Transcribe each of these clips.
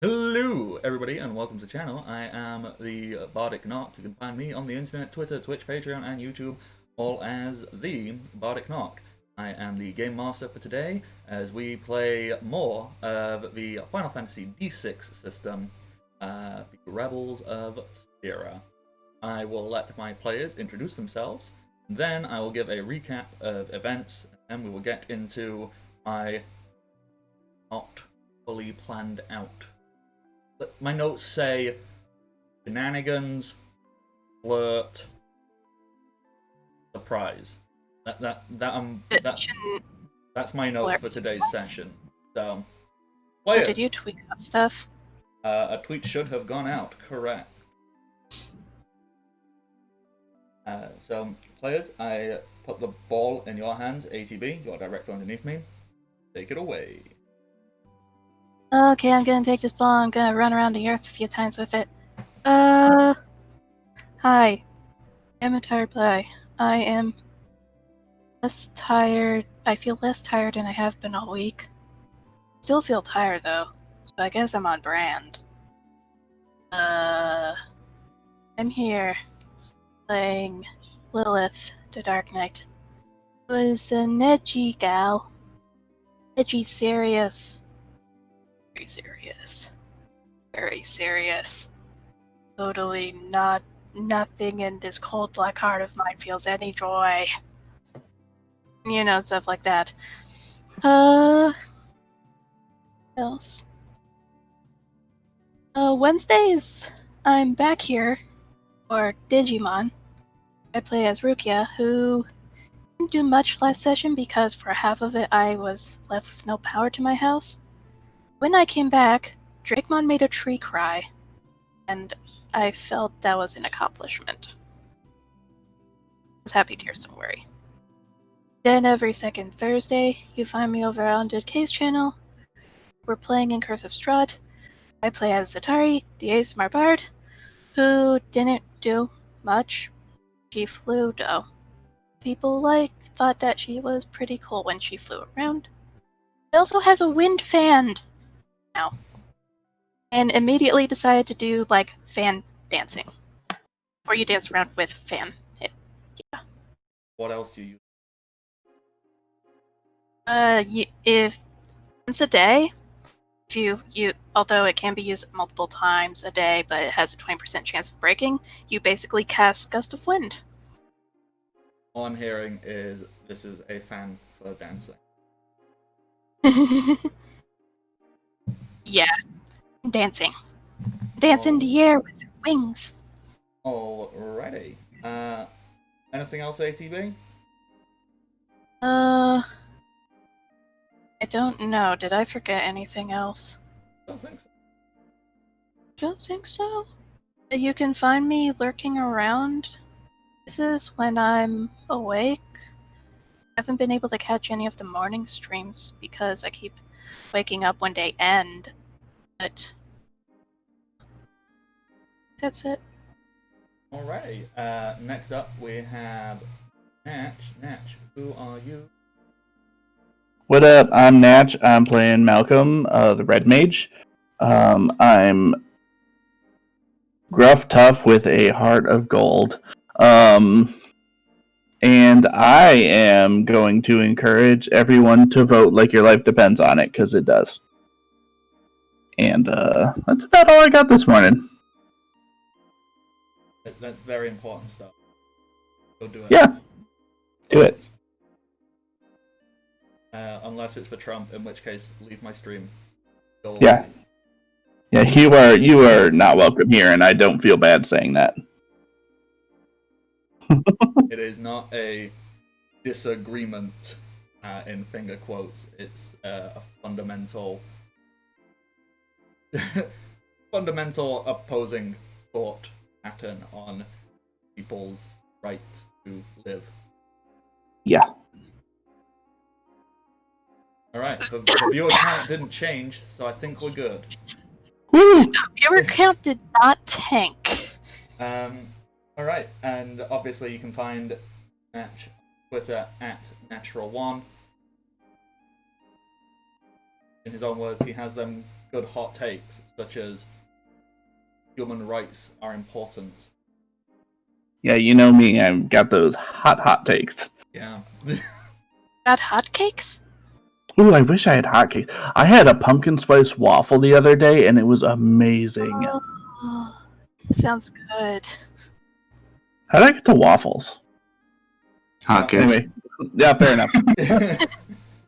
Hello, everybody, and welcome to the channel. I am the Bardic Knock. You can find me on the internet, Twitter, Twitch, Patreon, and YouTube, all as the Bardic Knock. I am the Game Master for today, as we play more of the Final Fantasy D6 system, the Rebels of Spira. I will let my players introduce themselves, then I will give a recap of events, and we will get into my not fully planned out. My notes say shenanigans, flirt, surprise. That's my notes for today's session. So, players. So did you tweet out stuff? A tweet should have gone out, correct. So, players, I put the ball in your hands, ATB, you're directly underneath me. Take it away. Okay, I'm gonna take this ball. I'm gonna run around the earth a few times with it. Hi. I'm a tired play. I am less tired. I feel less tired than I have been all week. Still feel tired though, so I guess I'm on brand. I'm here playing Lilith, the Dark Knight. It was an edgy gal. Edgy serious. Very serious. Very serious. Totally nothing in this cold black heart of mine feels any joy. You know, stuff like that. Else? Wednesdays, I'm back here for Digimon. I play as Rukia, who didn't do much last session because for half of it I was left with no power to my house. When I came back, Drakemon made a tree cry, and I felt that was an accomplishment. I was happy tears, don't worry. Then every second Thursday, you find me over on the Case channel. We're playing in Curse of Strahd. I play as Zatari, the ASMR Bard, who didn't do much. She flew, though. People thought that she was pretty cool when she flew around. She also has a wind fan now. And immediately decided to do, fan dancing. Where you dance around with fan. Yeah. What else do you use? If once a day, if you although it can be used multiple times a day, but it has a 20% chance of breaking, you basically cast Gust of Wind. All I'm hearing is this is a fan for dancing. Yeah, dancing. Dance in the air with wings. Alrighty. Anything else, ATB? I don't know. Did I forget anything else? Don't think so. Don't think so. You can find me lurking around. This is when I'm awake. I haven't been able to catch any of the morning streams because I keep waking up when they end. But that's it. Alrighty. Next up we have Natch. Natch, who are you? What up? I'm Natch. I'm playing Malcolm, the Red Mage. I'm gruff, tough with a heart of gold. And I am going to encourage everyone to vote like your life depends on it, because it does. And that's about all I got this morning. That's very important stuff. Go do it. Yeah. Do it. Unless it's for Trump, in which case, leave my stream. Go Yeah. Yeah, you are not welcome here, and I don't feel bad saying that. It is not a disagreement, in finger quotes. It's a fundamental opposing thought pattern on people's right to live. Yeah. Alright, the viewer count didn't change, so I think we're good. Woo! The viewer count did not tank. Alright, and obviously you can find Natch on Twitter at Natural1. In his own words, he has them good hot takes, such as human rights are important. Yeah, you know me. I've got those hot takes. Yeah. Got hotcakes? Ooh, I wish I had hotcakes. I had a pumpkin spice waffle the other day, and it was amazing. Oh, sounds good. How did I get to waffles? Hotcakes. Anyway, yeah, fair enough.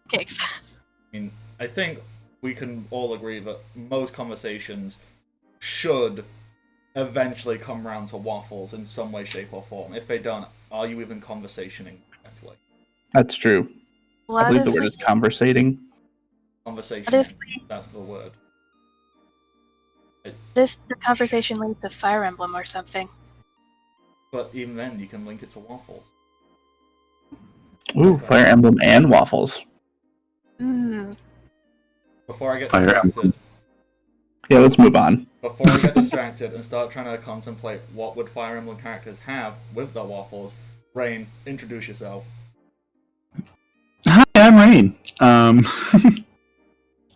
Cakes. I mean, I think we can all agree that most conversations should eventually come around to waffles in some way, shape, or form. If they don't, are you even conversationing correctly? That's true. I What believe the if, word is conversating. Conversation, what if that's the word. the conversation leads to Fire Emblem or something? But even then, you can link it to waffles. Ooh, Fire Emblem and waffles. Before I get Fire distracted, Yeah, let's move on. before I get distracted and start trying to contemplate what would Fire Emblem characters have with their waffles, Rain, introduce yourself. Hi, I'm Rain.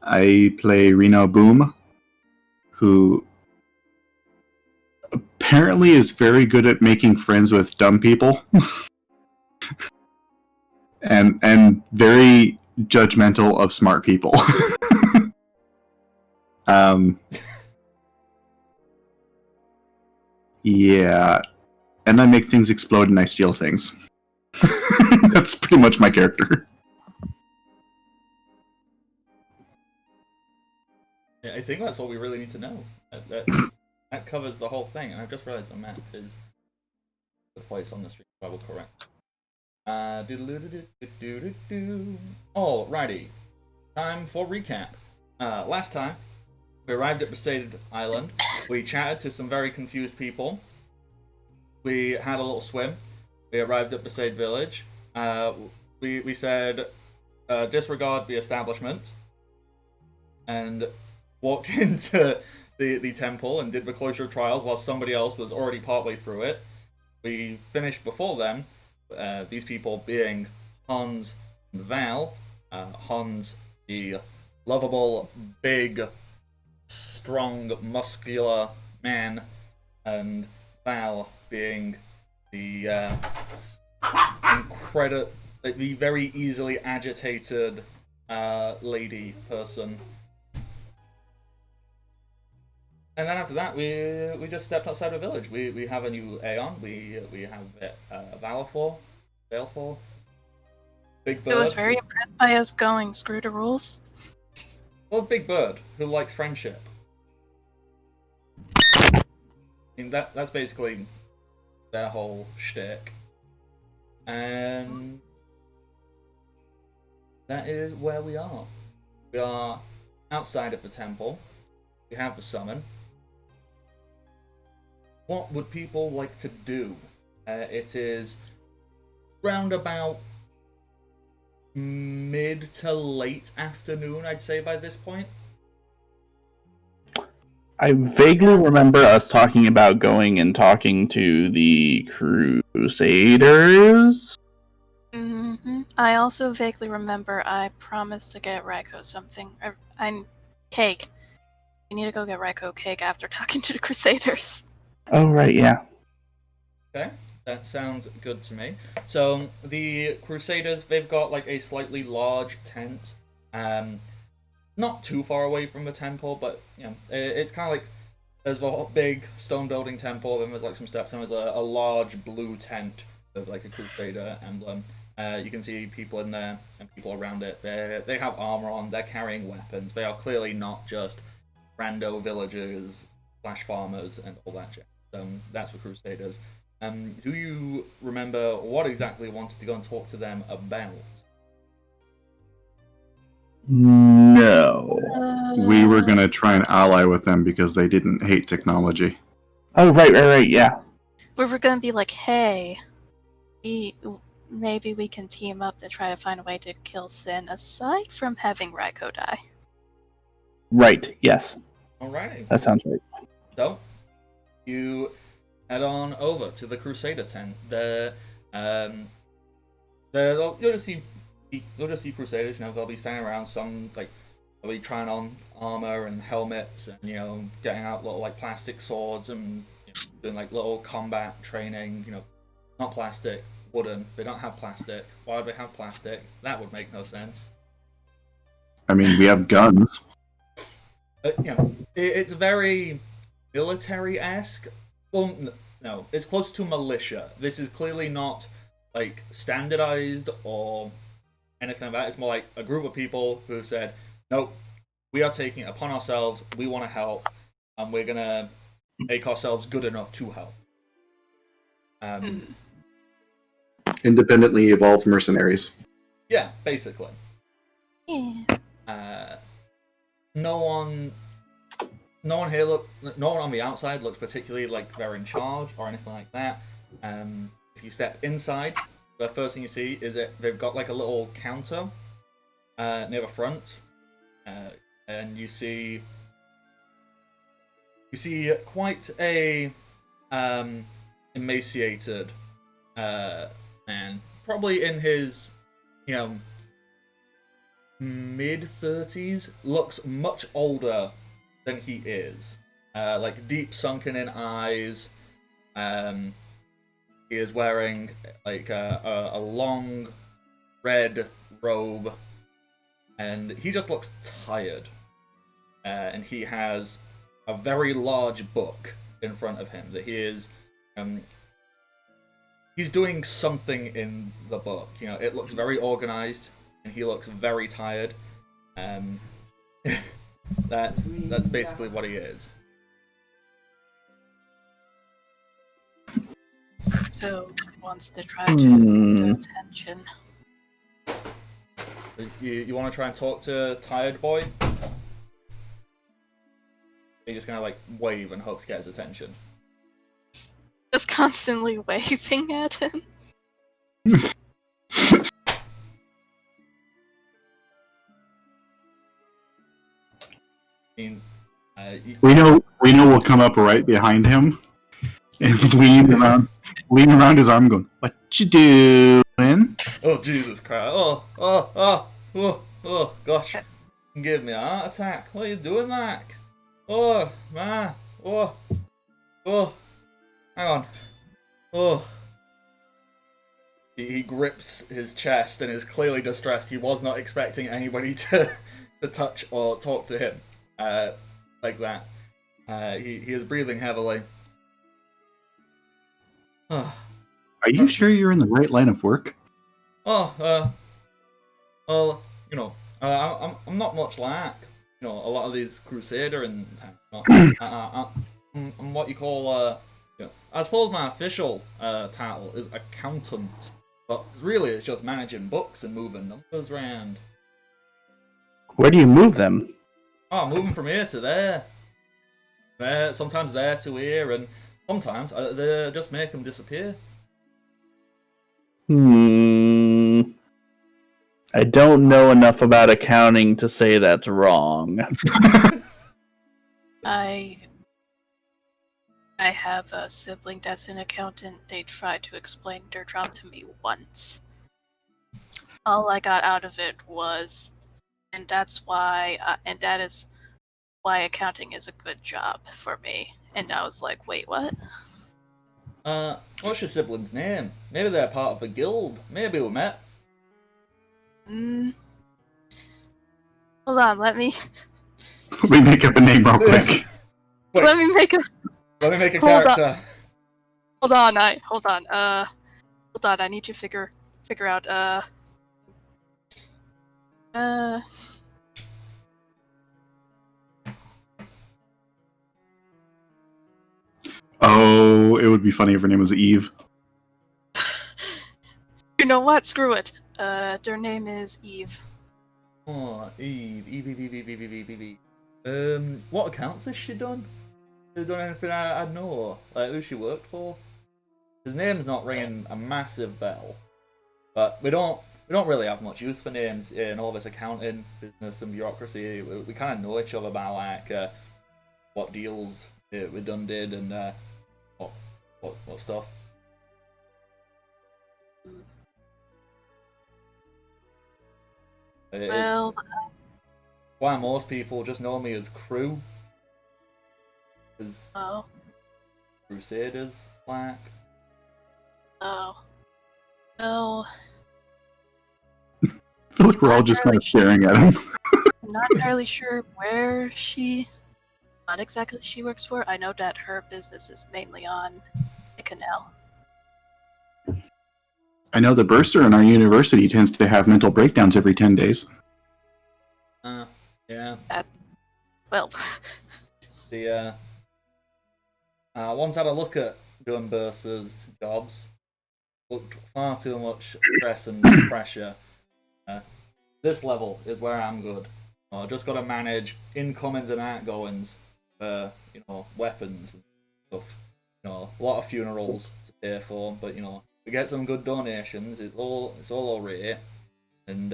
I play Reno Boom, who apparently is very good at making friends with dumb people, and very judgmental of smart people. Yeah, and I make things explode and I steal things. That's pretty much my character. Yeah, I think that's all we really need to know. That covers the whole thing, and I've just realized the map is the place on the street I will correct. Alrighty, time for recap. Last time, we arrived at Besated Island. We chatted to some very confused people. We had a little swim. We arrived at Besaid Village. We said, disregard the establishment, and walked into the temple and did the closure of trials while somebody else was already partway through it. We finished before them, these people being Hans and Val. Hans, the lovable, big, strong, muscular man, and Val being the the very easily agitated lady person. And then after that, we just stepped outside the village. We have a new Aeon. We have Balfour, Big Bird. I was very impressed by us going screw the rules. Well, Big Bird, who likes friendship. I mean, that's basically their whole shtick. And that is where we are. We are outside of the temple. We have the summon. What would people like to do? It is round about mid to late afternoon, I'd say, by this point. I vaguely remember us talking about going and talking to the Crusaders. I also vaguely remember I promised to get Raiko something. Cake. We need to go get Raiko cake after talking to the Crusaders. Oh, right, yeah. Okay, that sounds good to me. So the Crusaders, they've got like a slightly large tent, not too far away from the temple, but you know, it's kind of like there's a big stone building temple, then there's like some steps, and there's a large blue tent with like a Crusader emblem. You can see people in there and people around it. They have armor on. They're carrying weapons. They are clearly not just rando villagers / farmers and all that shit. That's for Crusaders. Do you remember what exactly you wanted to go and talk to them about? No. We were going to try and ally with them because they didn't hate technology. Oh, right, yeah. We were gonna be like, hey, maybe we can team up to try to find a way to kill Sin aside from having Raiko die. Right, yes. Alrighty. That sounds right. So, you head on over to the Crusader tent. You'll just see Crusaders. You know, they'll be standing around. Some like They'll be trying on armor and helmets, and getting out little like plastic swords and doing like little combat training. Not plastic, wooden. They don't have plastic. Why would they have plastic? That would make no sense. I mean, we have guns. It's very military-esque. Well, no, it's close to militia. This is clearly not like standardized or anything like that. It's more like a group of people who said, "Nope, we are taking it upon ourselves. We want to help, and we're gonna make ourselves good enough to help." Independently evolved mercenaries. Yeah, basically. Yeah. No one here no one on the outside looks particularly like they're in charge or anything like that. If you step inside, the first thing you see is that they've got like a little counter near the front, and you see quite a emaciated man, probably in his mid-30s, looks much older than he is. Like deep sunken in eyes. He is wearing like a long red robe, and he just looks tired. And he has a very large book in front of him that he is he's doing something in the book. It looks very organized, and he looks very tired. That's basically what he is. So wants to try to get attention. You want to try and talk to Tired Boy? You're just gonna like wave and hope to get his attention. Just constantly waving at him. We know we'll come up right behind him and lean around his arm, going, "What you doing?" Oh Jesus Christ! Oh gosh! Give me a heart attack! What are you doing, Mac? Oh man! Oh, hang on! Oh. He grips his chest and is clearly distressed. He was not expecting anybody to touch or talk to him like that. He is breathing heavily. Are you sure you're in the right line of work? Well, I'm not much like a lot of these crusader and I'm what you call I suppose my official title is accountant, but really it's just managing books and moving numbers around. Where do you move them? Oh, moving from here to there. Sometimes there to here, and sometimes they just make them disappear. I don't know enough about accounting to say that's wrong. I have a sibling that's an accountant. They tried to explain their job to me once. All I got out of it was, and that is why accounting is a good job for me. And I was like, wait, what? What's your sibling's name? Maybe they're part of a guild. Maybe we met. Hold on, let me make up a name real quick. Wait, let me make a character. Hold on, I need to figure out Oh, it would be funny if her name was Eve. You know what? Screw it. Their name is Eve. Oh, Eve. What accounts has she done? Has she done anything I know? Like who she worked for? His name's not ringing a massive bell, but we don't really have much use for names in all this accounting business and bureaucracy. We kind of know each other by like what deals we done did and what stuff. Well, why most people just know me as Crew. As Oh, Crusaders, like. oh. No, I feel like we're all just kind of staring at him. I'm not entirely sure where what exactly she works for. I know that her business is mainly on the canal. I know the bursar in our university tends to have mental breakdowns every 10 days. Yeah. Well, The once had a look at doing bursars jobs. Looked far too much stress and pressure. This level is where I'm good. I just got to manage incomings and outgoings for weapons and stuff. A lot of funerals to pay for, but we get some good donations. It's all alright, and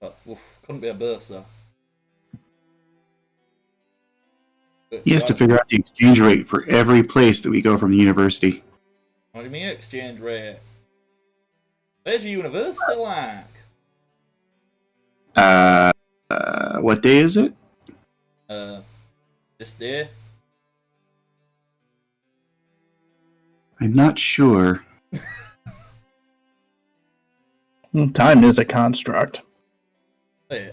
but couldn't be a bursar. He has to figure out the exchange rate for every place that we go from the university. What do you mean exchange rate? Where's your university like? What day is it? This day? I'm not sure. Time is a construct. Wait.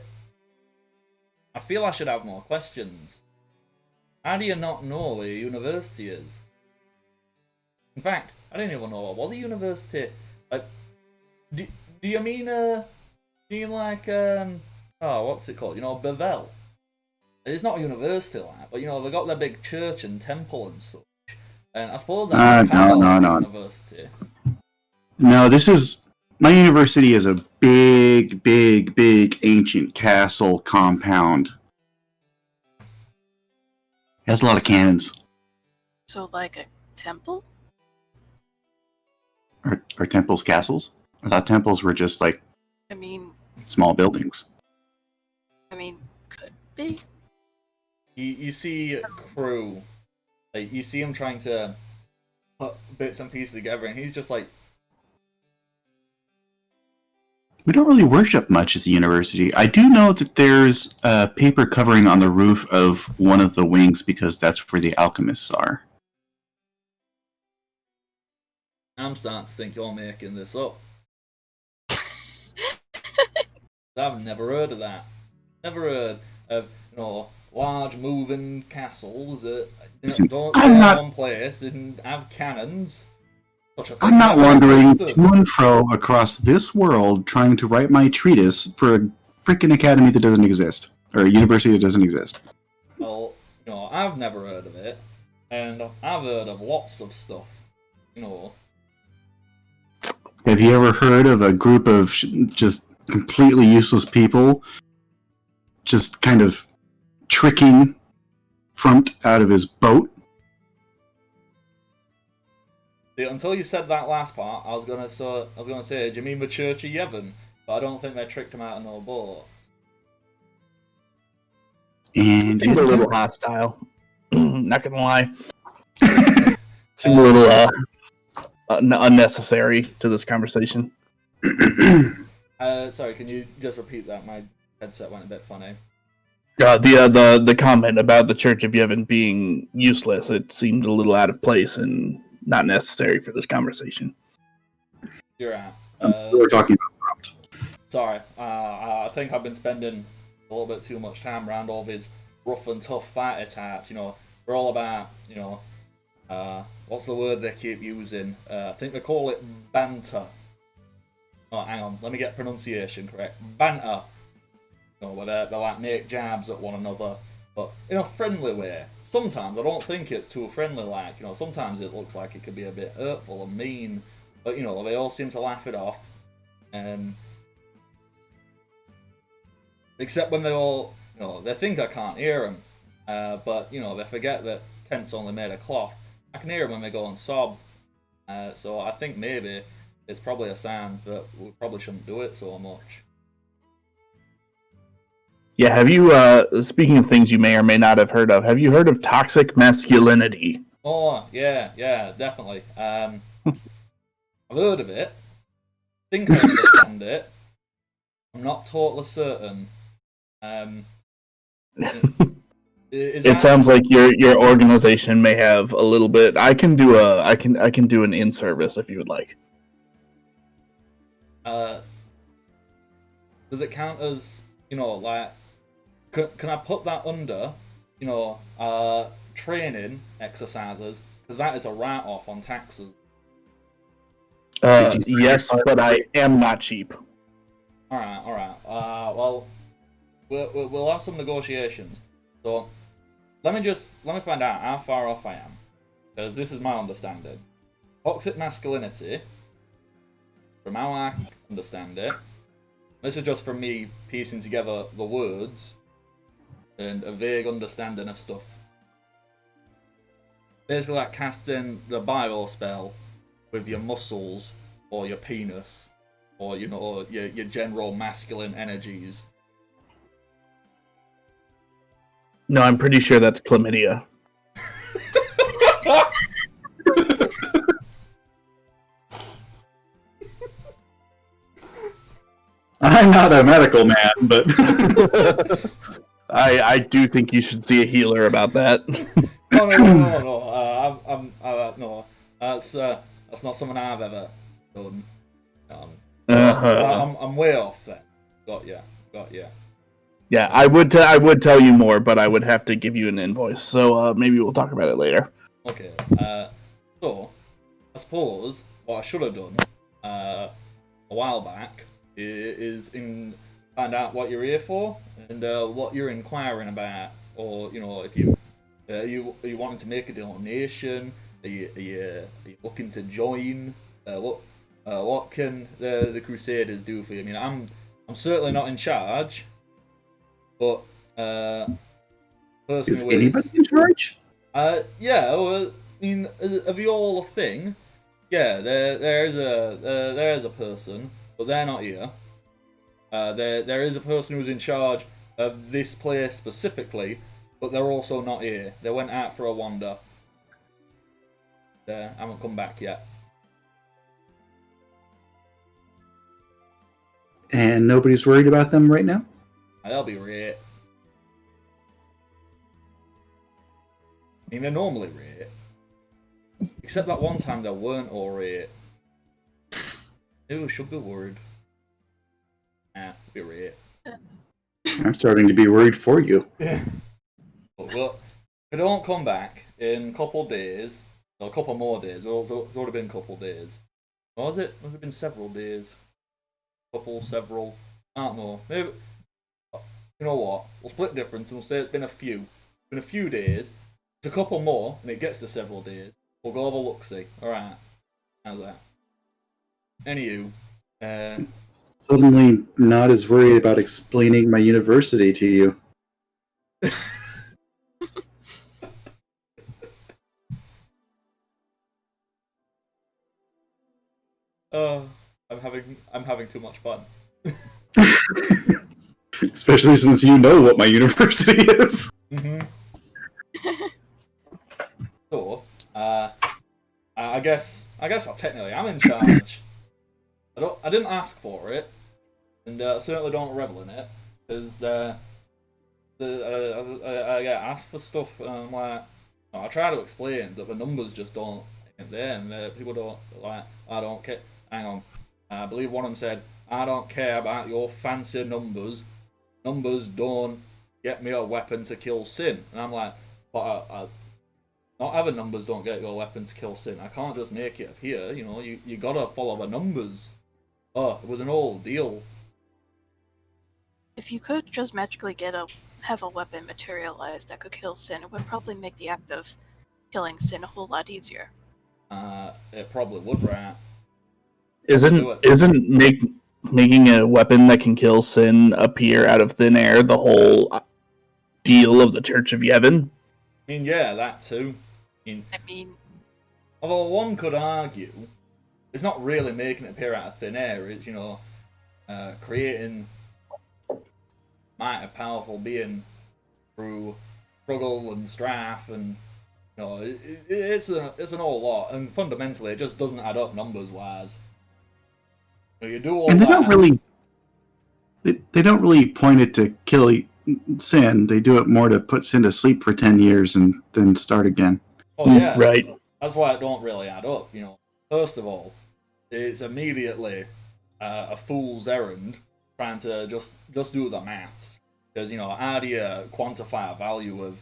I feel I should have more questions. How do you not know where your university is? In fact, I didn't even know what was a university. Like, do you mean like what's it called? Bevel. It's not a university like, but they got their big church and temple and such. And I suppose that's kind of a university. No, my university is a big, big, big ancient castle compound. It has a lot of cannons. so like a temple? Are temples castles? I thought temples were just like I mean, small buildings. could be. You see Crew, like you see him trying to put bits and pieces together, and he's just like, We don't really worship much at the university. I do know that there's a paper covering on the roof of one of the wings because that's where the alchemists are. I'm starting to think you're making this up. I've never heard of that. Never heard of large moving castles that don't stay in one place and have cannons. I'm not wandering to and fro across this world trying to write my treatise for a freaking academy that doesn't exist, or a university that doesn't exist. Well, I've never heard of it, and I've heard of lots of stuff. Have you ever heard of a group of just completely useless people just kind of tricking Frumpt out of his boat? Until you said that last part, I was gonna say, do you mean the Church of Yevon? But I don't think they tricked him out of no boat. And Seemed a little hostile. Not gonna lie. Seemed a little unnecessary to this conversation. Sorry, can you just repeat that? My headset went a bit funny. The comment about the Church of Yevon being useless, it seemed a little out of place and not necessary for this conversation. You're out. we're talking about Frumpt. Sorry, I think I've been spending a little bit too much time around all these rough and tough fighter types. We're all about, what's the word they keep using? I think they call it banter. Oh, hang on, let me get pronunciation correct. Banter. Where they like make jabs at one another, but in a friendly way. Sometimes I don't think it's too friendly. Like sometimes it looks like it could be a bit hurtful and mean. But they all seem to laugh it off. Except when they all, they think I can't hear them. But they forget that tent's only made of cloth. I can hear them when they go and sob. So I think maybe it's probably a sign that we probably shouldn't do it so much. Yeah, have you, speaking of things you may or may not have you heard of toxic masculinity? Oh, yeah, definitely. I've heard of it. Think I understand it. I'm not totally certain. It sounds like your organization may have a little bit. I can do an in service if you would like. Does it count as, like, can I put that under, training exercises? Because that is a write-off on taxes. Yes, but I am not cheap. All right. Well, we'll have some negotiations. So let me find out how far off I am, because this is my understanding. Toxic masculinity, from how I understand it, this is just from me piecing together the words and a vague understanding of stuff. Basically, like casting the bio spell with your muscles or your penis or your general masculine energies. No, I'm pretty sure that's chlamydia. I'm not a medical man, but I do think you should see a healer about that. No. No. That's not something I've ever done. I'm way off then. Got ya. Yeah, I would tell you more, but I would have to give you an invoice. So maybe we'll talk about it later. Okay. So I suppose what I should have done a while back is find out what you're here for and what you're inquiring about, or if you are you wanting to make a donation? Are you looking to join? What can the Crusaders do for you? I mean, I'm certainly not in charge, but is anybody in charge? Yeah. Well, I mean, of the whole thing, yeah. There is a person, but they're not here. There is a person who's in charge of this place specifically, but they're also not here. They went out for a wander. They haven't come back yet. And nobody's worried about them right now? They'll be right. I mean, they're normally right. Except that one time they weren't all right. Maybe we should be worried. Nah, be right. I'm starting to be worried for you. Well, if they don't come back in a couple of days, or a couple more days, it's already been a couple of days. Or has it been several days? Several. I don't know. Maybe. You know what? We'll split difference and we'll say it's been a few. It's been a few days. It's a couple more, and it gets to several days. We'll go have a look-see. Alright. How's that? Anywho. Suddenly not as worried about explaining my university to you. I'm having too much fun. Especially since you know what my university is. Mm-hmm. So, I guess technically I'm in charge. I didn't ask for it, and I certainly don't revel in it, because I get asked for stuff, and I'm like, I try to explain that the numbers just don't ain't there, and people don't like. I don't care. Hang on, I believe one of them said, "I don't care about your fancy numbers. Numbers don't get me a weapon to kill sin." And I'm like, but not having numbers don't get you a weapon to kill sin. I can't just make it appear. You gotta follow the numbers. Oh, it was an old deal. If you could just magically have a weapon materialize that could kill sin, it would probably make the act of killing sin a whole lot easier. It probably would, right? Isn't making a weapon that can kill sin appear out of thin air the whole deal of the Church of Yevon? I mean, yeah, that too. I mean, although one could argue, it's not really making it appear out of thin air. It's creating mighty powerful being through struggle and strife, and it's an whole lot. And fundamentally, it just doesn't add up numbers wise. You do all and they're that. not really. they don't really point it to kill Sin. They do it more to put Sin to sleep for 10 years and then start again. Oh yeah, Right. That's why it don't really add up. First of all, it's immediately a fool's errand trying to just do the math. Because how do you quantify a value of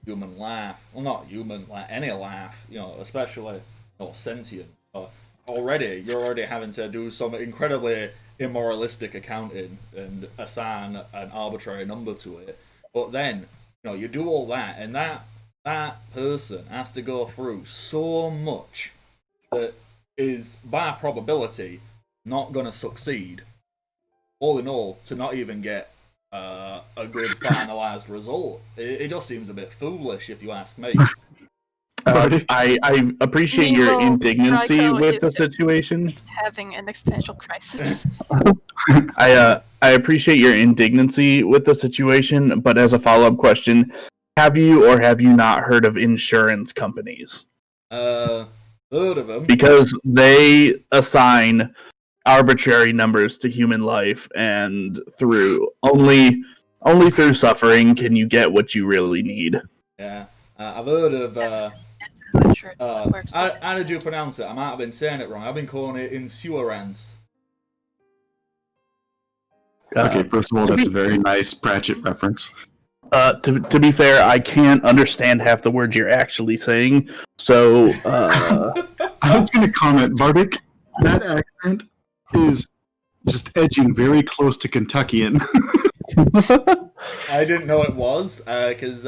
human life? Well, not human, like any life. Especially sentient. Already, you're already having to do some incredibly immoralistic accounting and assign an arbitrary number to it. But then, you do all that, and that person has to go through so much that is, by probability, not going to succeed. All in all, to not even get a good finalized result, it just seems a bit foolish, if you ask me. I appreciate your Meanwhile, indignancy Raiko with the is situation. having an existential crisis. I appreciate your indignancy with the situation, but as a follow-up question, have you or have you not heard of insurance companies? Heard of them. Because they assign arbitrary numbers to human life, and only through suffering can you get what you really need. Yeah. I've heard of That's how insurance works. how did you pronounce it? I might have been saying it wrong. I've been calling it insurance. Okay, first of all, that's a very nice Pratchett reference. To be fair, I can't understand half the words you're actually saying, so I was going to comment, Bardic, that accent is just edging very close to Kentuckian. I didn't know it was, because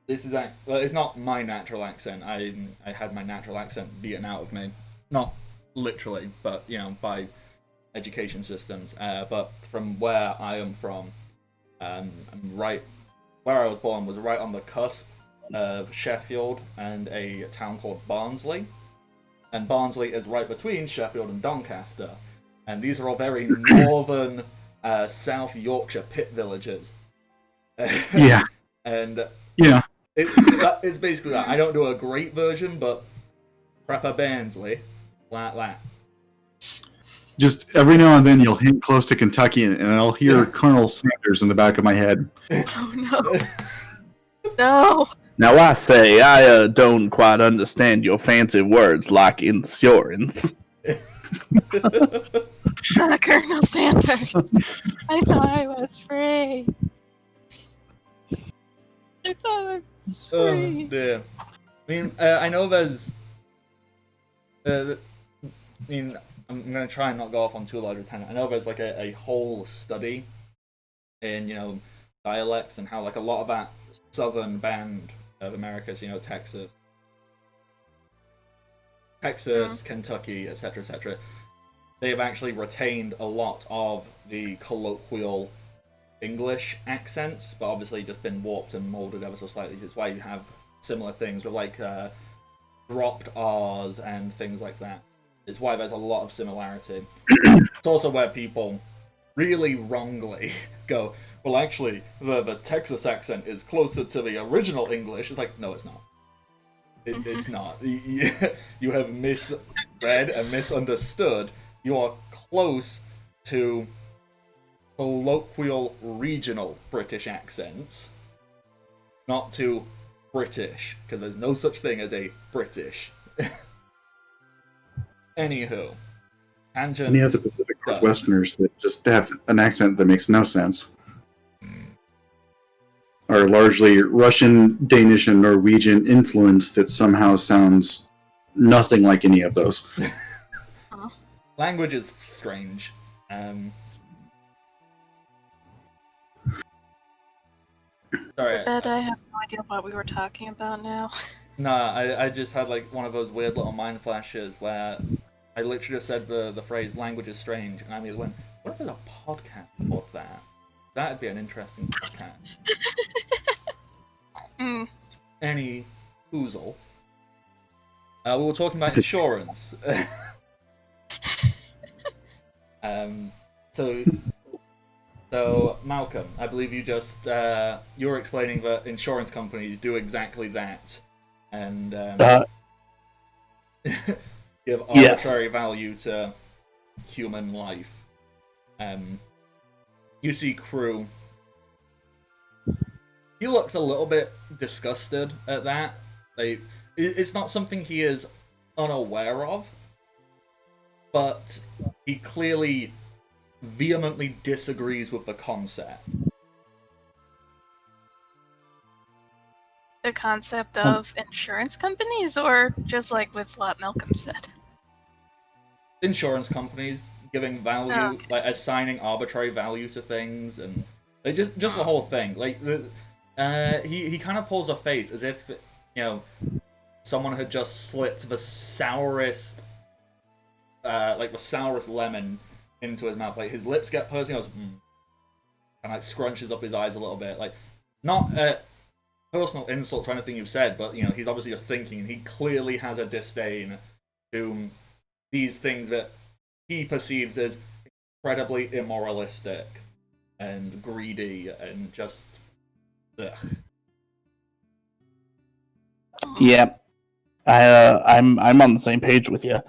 it's not my natural accent. I had my natural accent beaten out of me, not literally, but by education systems. But from where I am from, right where I was born was right on the cusp of Sheffield and a town called Barnsley, and Barnsley is right between Sheffield and Doncaster, and these are all very northern South Yorkshire pit villages. Yeah. And Yeah. it's basically that. I don't do a great version, but Prepper Barnsley, like that. Just every now and then you'll hint close to Kentuckian, and I'll hear Colonel Sanders in the back of my head. Oh no. No. now I say I don't quite understand your fancy words like insurance. Colonel Sanders. I thought I was free. I thought I was free. Dear. I know there's. I'm gonna try and not go off on too large a tangent. I know there's like a whole study in dialects and how like a lot of that southern band of America, so Texas, Kentucky, etc., they have actually retained a lot of the colloquial English accents, but obviously just been warped and molded ever so slightly. It's why you have similar things with like dropped R's and things like that. It's why there's a lot of similarity. It's also where people really wrongly go, well, actually, the Texas accent is closer to the original English. It's like, no, it's not. It's not. You have misread and misunderstood. You are close to colloquial regional British accents, not to British, because there's no such thing as a British. Anywho, tangent. And you have the Pacific Northwesterners that just have an accent that makes no sense. Are largely Russian, Danish, and Norwegian influence that somehow sounds nothing like any of those. Language is strange. Sorry, I have no idea what we were talking about now. Nah, I just had like one of those weird little mind flashes where I literally just said the phrase "language is strange," and I immediately went, "What if there's a podcast called that? That'd be an interesting podcast." Any oozle. We were talking about insurance. So Malcolm, I believe you just you were explaining that insurance companies do exactly that, and give arbitrary value to human life. you see Crew. He looks a little bit disgusted at that. Like, it's not something he is unaware of, but he clearly vehemently disagrees with the concept. The concept of insurance companies, or just like with what Malcolm said? Insurance companies giving value, Oh, okay. like assigning arbitrary value to things, and like just the whole thing. Like he kind of pulls a face as if someone had just slipped the sourest the sourest lemon into his mouth. Like his lips get pursed, he goes, and like scrunches up his eyes a little bit. Like not personal insult to anything you've said, but he's obviously just thinking, and he clearly has a disdain to these things that he perceives as incredibly immoralistic and greedy and just ugh. Yeah, I'm on the same page with you.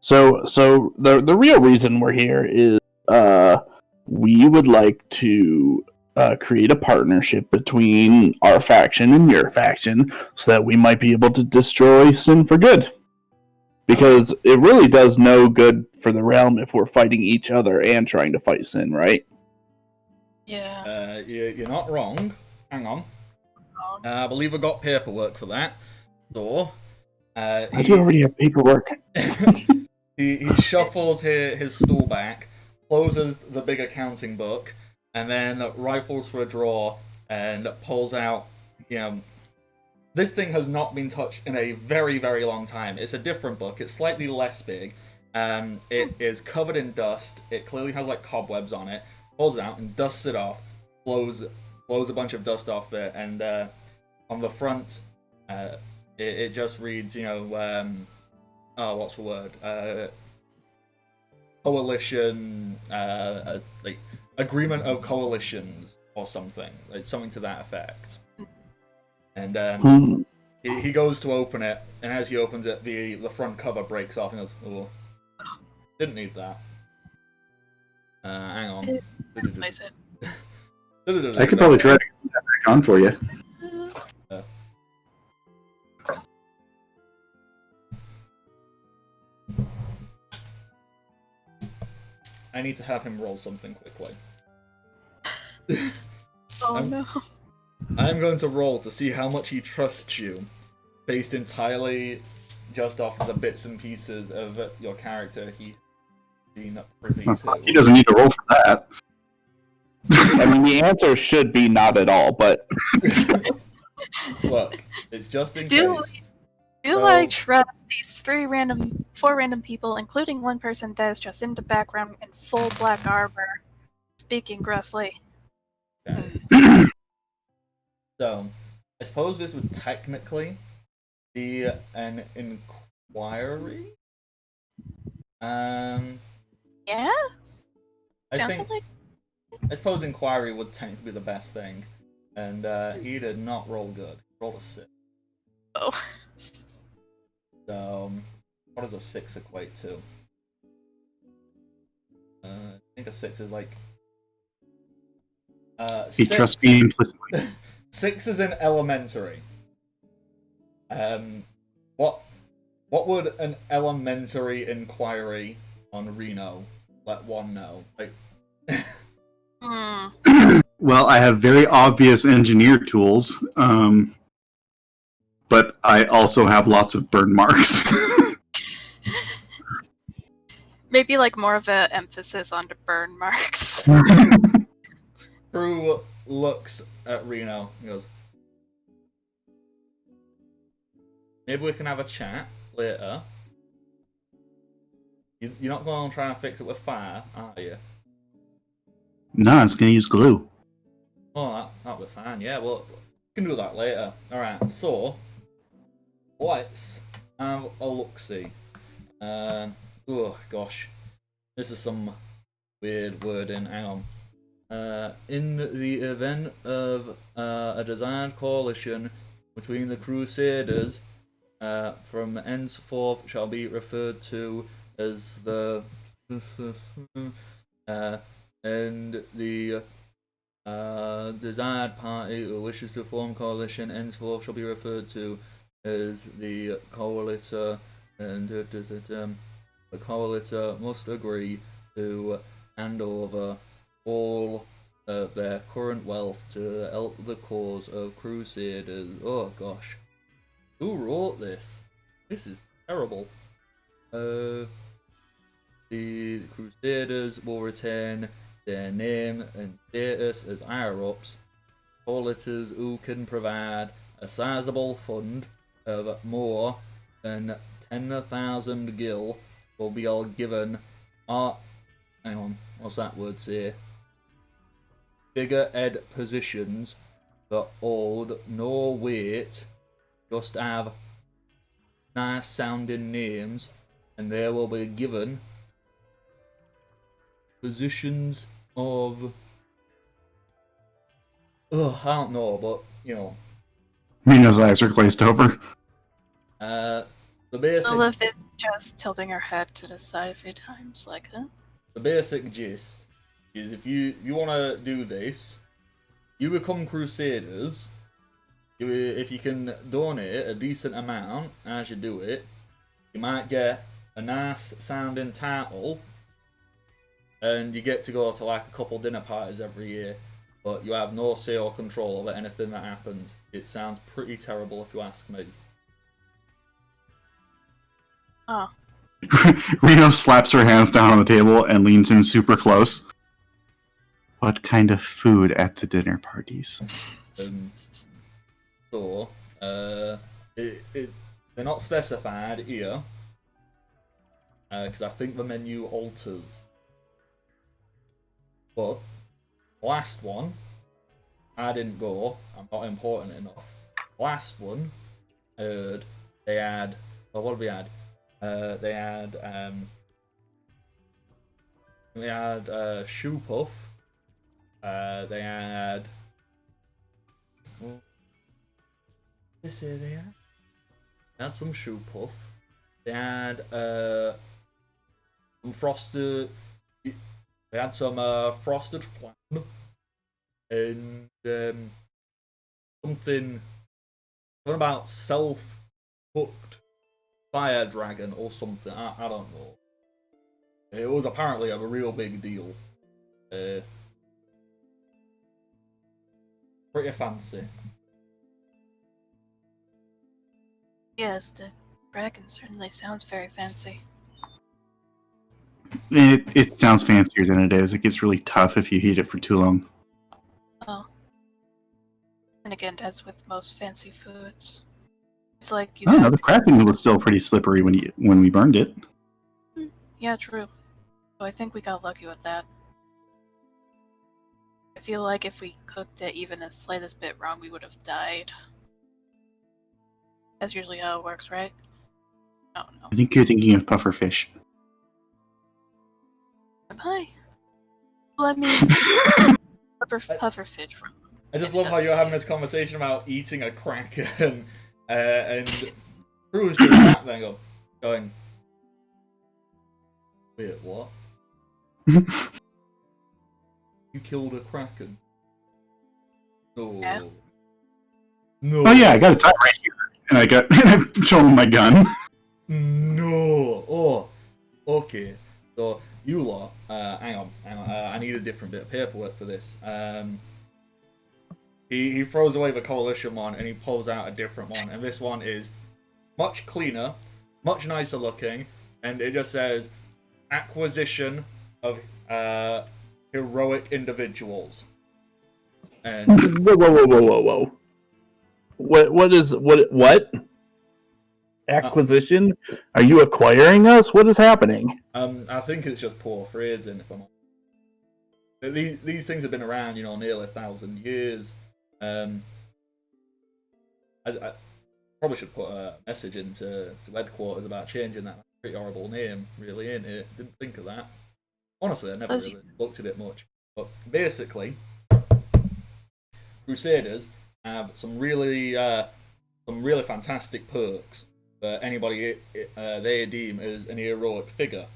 So the real reason we're here is we would like to create a partnership between our faction and your faction, so that we might be able to destroy Sin for good. Because it really does no good for the realm if we're fighting each other and trying to fight Sin, right? Yeah. You're not wrong. Hang on. I believe I got paperwork for that. So, I do already have paperwork. he shuffles his stool back, closes the big accounting book, and then rifles for a drawer and pulls out, this thing has not been touched in a very, very long time. It's a different book. It's slightly less big. It is covered in dust. It clearly has like cobwebs on it. Pulls it out and dusts it off. Blows a bunch of dust off it, and on the front, it just reads, what's the word? Coalition, like agreement of coalitions or something, like something to that effect. And he goes to open it, and as he opens it, the front cover breaks off, and goes, "Oh, didn't need that." Hang on. I could probably try to get that back on for you. I need to have him roll something quickly. No. I'm going to roll to see how much he trusts you, based entirely just off the bits and pieces of your character he's been privy to. He doesn't need to roll for that. I mean, the answer should be not at all, but Look, it's just in case. Do I trust these four random people, including one person that is just in the background in full black armor, speaking gruffly? Okay. So, I suppose this would technically be an inquiry. Yeah? I suppose inquiry would technically be the best thing. And he did not roll good. He rolled a 6. Oh. So, what does a 6 equate to? I think a 6 is like... He trusts me implicitly. 6 is in elementary. What would an elementary inquiry on Reno let one know? Like, Well, I have very obvious engineer tools, but I also have lots of burn marks. Maybe like more of an emphasis on the burn marks. Crew looks at Reno and goes, maybe we can have a chat later. You're not going to try and fix it with fire, are you? No, it's going to use glue. Oh, that'll be fine. Yeah, well, we can do that later. Alright, so, let's have a look-see. Oh, gosh. This is some weird wording. Hang on. In the event of a desired coalition between the Crusaders, from henceforth shall be referred to as the and the desired party who wishes to form coalition henceforth shall be referred to as the coalitor, and the coalitor must agree to hand over all their current wealth to help the cause of Crusaders. Oh gosh. Who wrote this? This is terrible. The Crusaders will retain their name and status as higher-ups. Coalitors who can provide a sizable fund of more than 10,000 gil will be all given hang on, what's that word say? Figurehead positions that hold no weight, just have nice sounding names, and they will be given positions of I don't know, but you know. Mina's eyes are glazed over. The basic Lilith is just tilting her head to the side a few times, like, huh? the basic gist is if you wanna do this, you become Crusaders. If you can donate a decent amount as you do it, you might get a nice sounding title, and you get to go to like a couple dinner parties every year, but you have no say or control over anything that happens. It sounds pretty terrible if you ask me. Oh. Reno slaps her hands down on the table and leans in super close. What kind of food at the dinner parties? So, they're not specified here, because I think the menu alters. But last one, I didn't go. I'm not important enough. Last one, they had. Well, what did we add? They had shoe puff. They had. This here they had some shoe puff. They had some frosted. They had some frosted flan and something about self-cooked fire dragon or something. I don't know. It was apparently a real big deal. Pretty fancy. Yes, the dragon certainly sounds very fancy. It sounds fancier than it is. It gets really tough if you heat it for too long. Oh. And again, as with most fancy foods, it's like you I don't know. have The to... cracking was still pretty slippery when we burned it. Yeah, true. So I think we got lucky with that. I feel like if we cooked it even the slightest bit wrong, we would have died. That's usually how it works, right? Oh no. I think you're thinking of puffer fish. Am I? Well, I mean, puffer fish from. I just love how you're having this conversation about eating a kraken, and Crew's just sat there going, wait, what? You killed a kraken? No. Yeah. No. Oh yeah, I got a time right here, and I'm showing him my gun. No. Oh. Okay. So you lot, hang on. I need a different bit of paperwork for this. He throws away the coalition one and he pulls out a different one, and this one is much cleaner, much nicer looking, and it just says acquisition of heroic individuals. And Whoa. What? Acquisition? Are you acquiring us? What is happening? I think it's just poor phrasing, if I'm honest. These things have been around, nearly 1,000 years. I probably should put a message into headquarters about changing that. Pretty horrible name, really, ain't it? Didn't think of that. Honestly, I never really looked at it much. But basically, Crusaders have some really fantastic perks for anybody they deem as an heroic figure.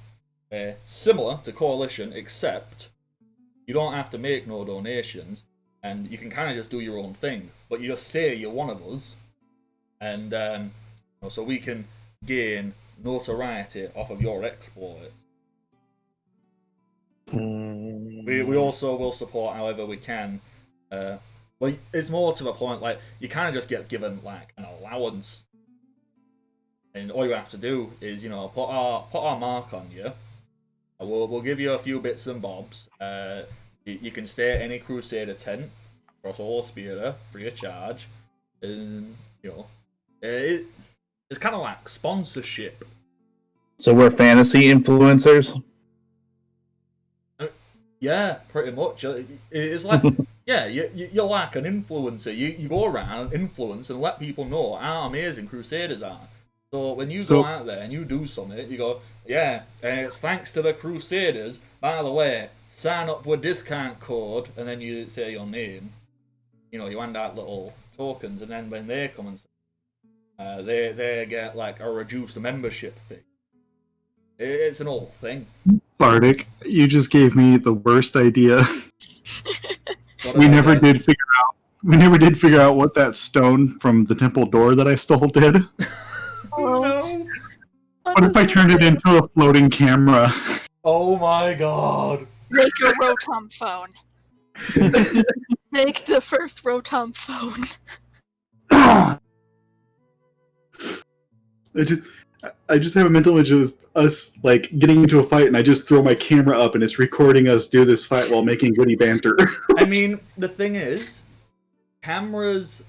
similar to Coalition, except you don't have to make no donations, and you can kind of just do your own thing. But you just say you're one of us, and so we can gain notoriety off of your exploits. We also will support however we can. Well, it's more to the point, like, you kind of just get given like an allowance, and all you have to do is, put our mark on you. We'll give you a few bits and bobs. You can stay at any Crusader tent across all Spira free of charge, and it's kind of like sponsorship. So we're fantasy influencers? Yeah, pretty much. It's like, yeah, you're like an influencer. You go around, influence, and let people know how amazing Crusaders are. So when you go out there and you do something, you go, yeah, and it's thanks to the Crusaders. By the way, sign up with discount code, and then you say your name. You hand out little tokens, and then when they come and say, they get like a reduced membership fee. It's an old thing. Bardic, you just gave me the worst idea. We never did figure out what that stone from the temple door that I stole did. Oh no! What if I turned it into a floating camera? Oh my god! Make a Rotom phone. Make the first Rotom phone. I just have a mental image of us like getting into a fight, and I just throw my camera up, and it's recording us do this fight while making witty banter. I mean, the thing is, cameras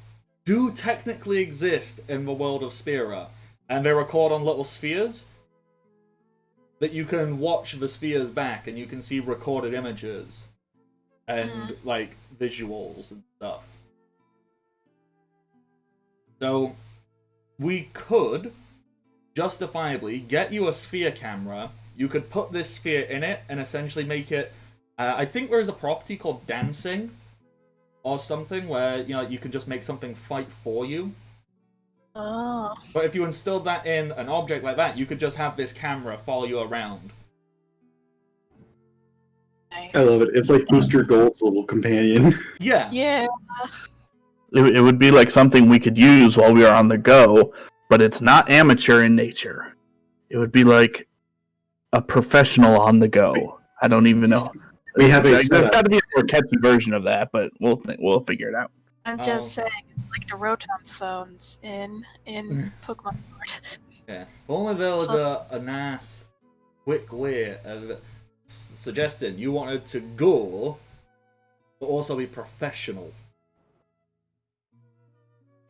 do technically exist in the world of Spira, and they record on little spheres that you can watch the spheres back, and you can see recorded images and like visuals and stuff. So we could justifiably get you a sphere camera. You could put this sphere in it and essentially make it. I think there is a property called dancing, or something where you can just make something fight for you. Oh. But if you instilled that in an object like that, you could just have this camera follow you around. Nice. I love it. It's like Booster Gold's little companion. Yeah. Yeah. It would be like something we could use while we are on the go, but it's not amateur in nature. It would be like a professional on the go. I don't even know. We have a There's setup. got to be a more catchy version of that, but we'll figure it out. I'm just saying, it's like the Rotom phones in Pokemon Sword. Yeah. If only there was a nice, quick way of suggesting you wanted to go, but also be professional.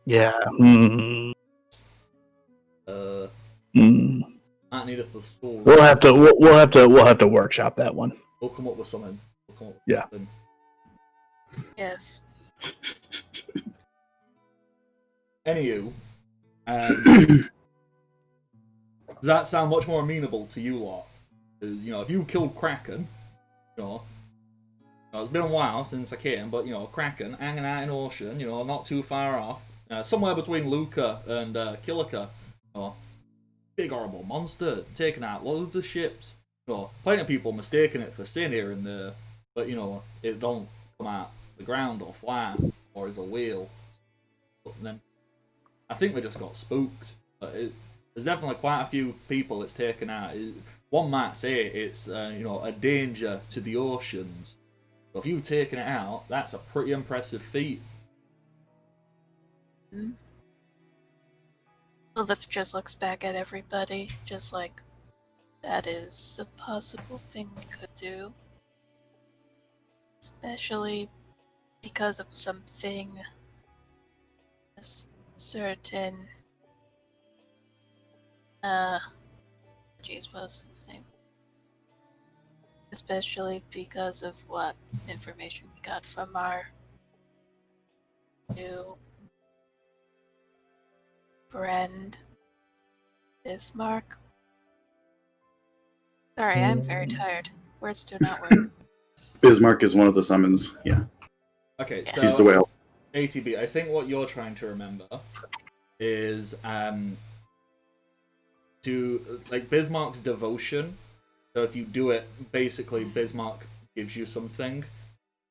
Yeah. Might need a thesaurus. We'll have to workshop that one. We'll come up with something. Yeah. Yes. Anywho, does that sound much more amenable to you lot? Because if you killed Kraken, it's been a while since I came, but Kraken hanging out in ocean, not too far off, somewhere between Luca and Kilika, big horrible monster taking out loads of ships. Plenty of people mistaking it for sin here and there, but it don't come out the ground or fly or is a whale. But then I think we just got spooked. But there's definitely quite a few people it's taken out. One might say it's a danger to the oceans. So if you've taken it out, that's a pretty impressive feat. Lilith just looks back at everybody, just like, that is a possible thing we could do. Especially because of something certain. Jeez, what was his name? Especially because of what information we got from our new friend, Bismarck. Sorry, I'm very tired. Words do not work. Bismarck is one of the summons. Yeah. Okay, Yeah. so He's the whale. ATB, I think what you're trying to remember is to like Bismarck's devotion So if you do it, basically Bismarck gives you something,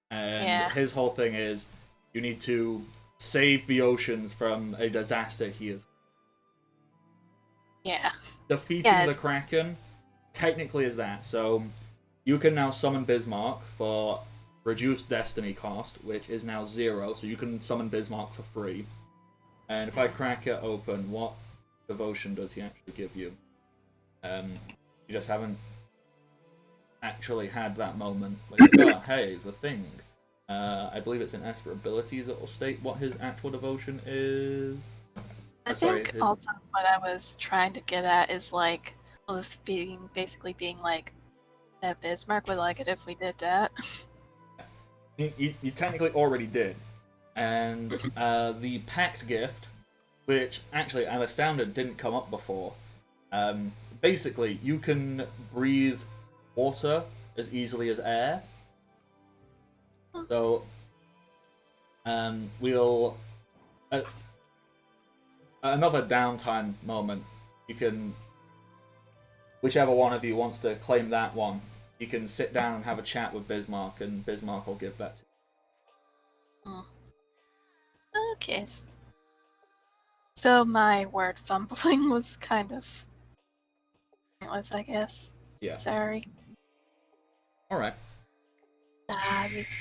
and his whole thing is you need to save the oceans from a disaster he is. Yeah. Defeating the Kraken technically is that. So you can now summon Bismarck for reduced destiny cost, which is now 0, so you can summon Bismarck for free. And if I crack it open, what devotion does he actually give you? You just haven't actually had that moment. Like, oh, hey, the thing. I believe it's in S for abilities that will state what his actual devotion is. I think also what I was trying to get at is like of basically being like that Bismarck would like it if we did that. You technically already did. And the pact gift, which actually I'm astounded didn't come up before. Basically, you can breathe water as easily as air. So we'll at another downtime moment, you can, whichever one of you wants to claim that one, you can sit down and have a chat with Bismarck, and Bismarck will give that to you. Okay. So my word fumbling was kind of pointless, I guess. Yeah. Sorry. Alright.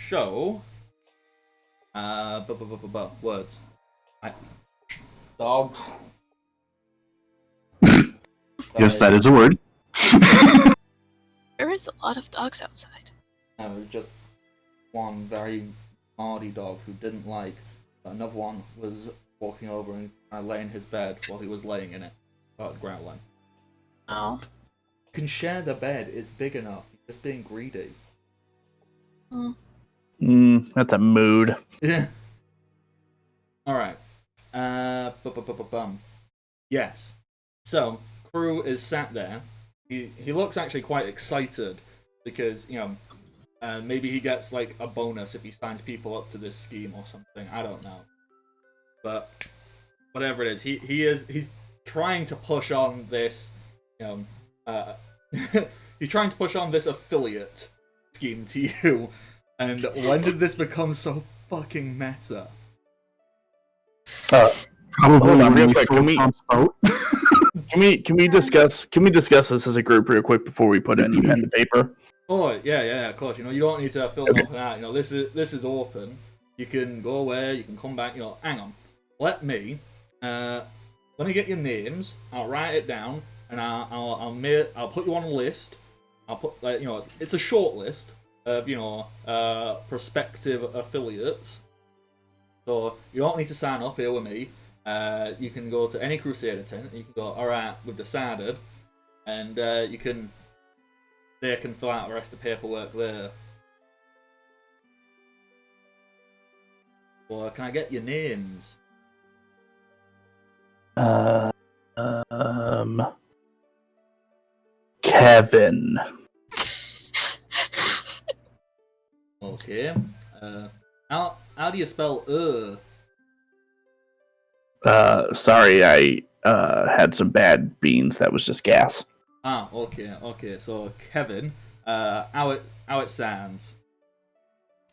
So, words. Dogs. Yes, that is a word. There is a lot of dogs outside. There was just one very hardy dog who didn't like that another one was walking over and laying in his bed while he was laying in it. Started growling. Oh. Can share the bed, it's big enough. You're just being greedy. That's a mood. Yeah. Alright. Yes. So, Crew is sat there. He looks actually quite excited because, you know, maybe he gets like a bonus if he signs people up to this scheme or something. I don't know. But whatever it is, he's trying to push on this, you know, he's trying to push on this affiliate scheme to you. And when did this become so fucking meta? Probably hold on, when real we quick. stole Trump's boat. Can we discuss this as a group real quick before we put any pen to paper? Oh yeah, of course. You know, you don't need to fill them up and out. You know, this is open. You can go away. You can come back. You know, hang on. Let me get your names. I'll write it down, and I'll put you on a list. I'll put like, you know, it's a short list of, you know, prospective affiliates. So you don't need to sign up here with me. You can go to any Crusader tent. You can go, alright, we've decided, and they can fill out the rest of the paperwork there. Well, can I get your names? Kevin. Okay. How do you spell Sorry, I had some bad beans. That was just gas. Ah, okay. So Kevin, how it sounds?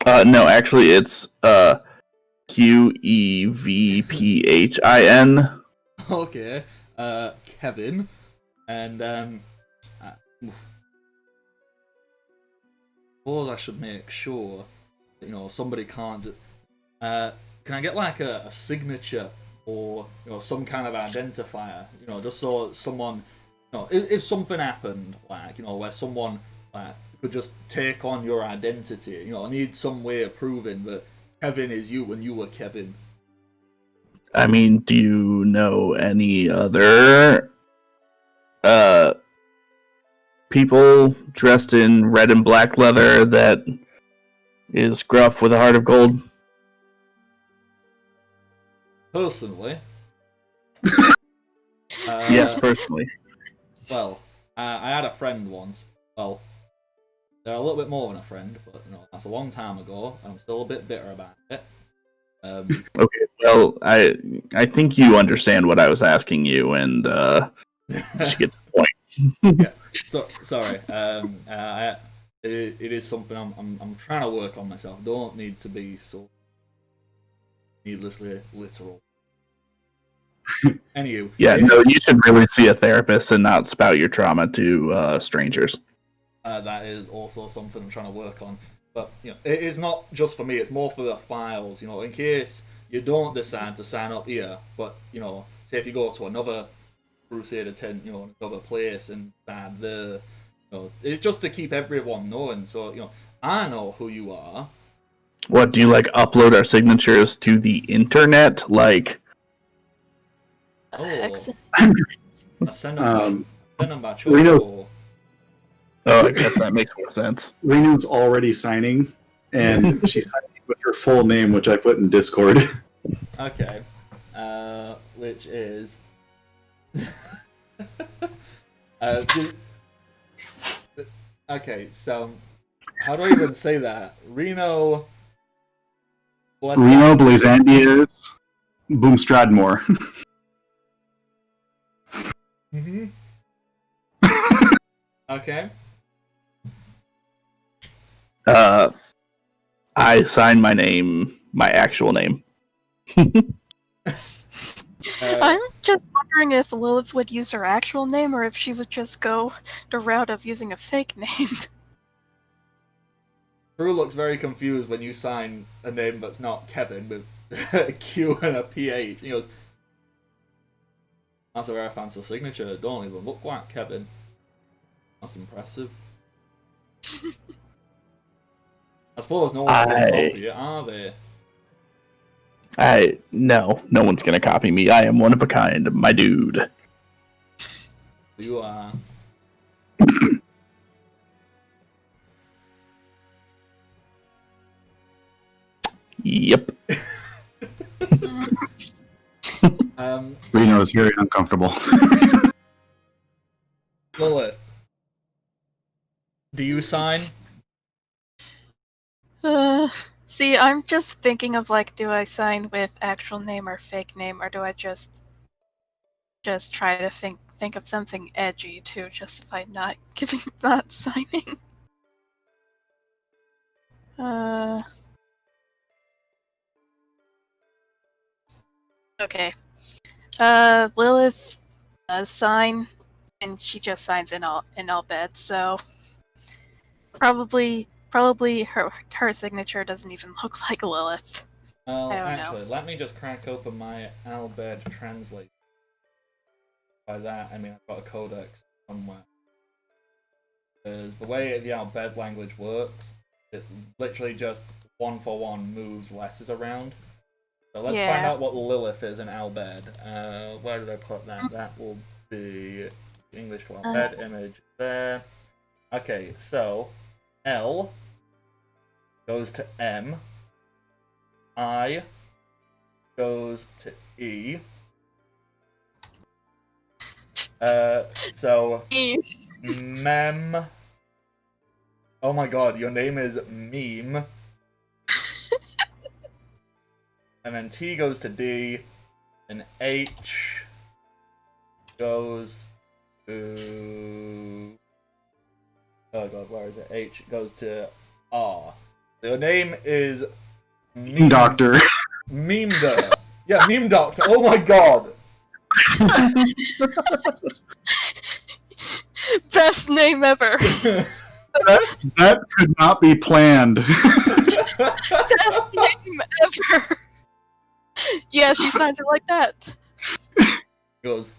No, actually, it's Qevphin. Okay, Kevin, and suppose I should make sure that, you know, somebody can't. Can I get like a signature or, you know, some kind of identifier? You know, just so someone, you know, if something happened, like, you know, where someone like could just take on your identity. You know, I need some way of proving that Kevin is you when you were Kevin. I mean, do you know any other people dressed in red and black leather that is gruff with a heart of gold? Personally, Yes, personally. Well, I had a friend once. Well, they're a little bit more than a friend, but, you know, that's a long time ago, and I'm still a bit bitter about it. Okay, well, I think you understand what I was asking you, and you should get to the point. Yeah. So sorry. It is something I'm trying to work on myself. Don't need to be so needlessly literal. Anywho, Yeah, no, you should really see a therapist and not spout your trauma to strangers. That is also something I'm trying to work on. But it is not just for me. It's more for the files. In case you don't decide to sign up here, but say if you go to another Crusader tent, another place and add the, it's just to keep everyone knowing. So I know who you are. What, do you like upload our signatures to the internet? Like, I send them by Reno- oh, I guess that makes more sense. Rena's already signing, and she's signing with her full name, which I put in Discord. Okay. Which is. Okay, so how do I even say that? Reno Blazandias Boomstradmore. Mm-hmm. Okay. I signed my name, my actual name. I'm just wondering if Lilith would use her actual name or if she would just go the route of using a fake name. Drew looks very confused when you sign a name that's not Kevin with a Q and a PH. He goes, "That's a very fancy signature. It don't even look like Kevin. That's impressive." I suppose no one's going to copy it, are they? No one's gonna copy me. I am one of a kind, my dude. You are. Yep. Reno is very uncomfortable. Lilith, do you sign? See, I'm just thinking of do I sign with actual name or fake name, or do I just try to think of something edgy to justify not signing? Okay. Lilith does sign, and she just signs in all beds, so probably her signature doesn't even look like Lilith. Well, I don't actually, know. let me just crack open my Albed translate. By that, I mean I've got a codex somewhere. Because the way the Albed language works, it literally just one for one moves letters around. So let's find out what Lilith is in Albed. Where did I put that? That will be English to Albed image there. Okay, so L goes to M. I goes to E. So Mem. Oh my god, your name is Meme. And then T goes to D, and H goes to. Oh god, where is it? H goes to R. Your name is Meme Doctor. Meme Doctor. Yeah, Meme Doctor. Oh my god. Best name ever. That could not be planned. Best name ever. Yeah, she signs it like that. Goes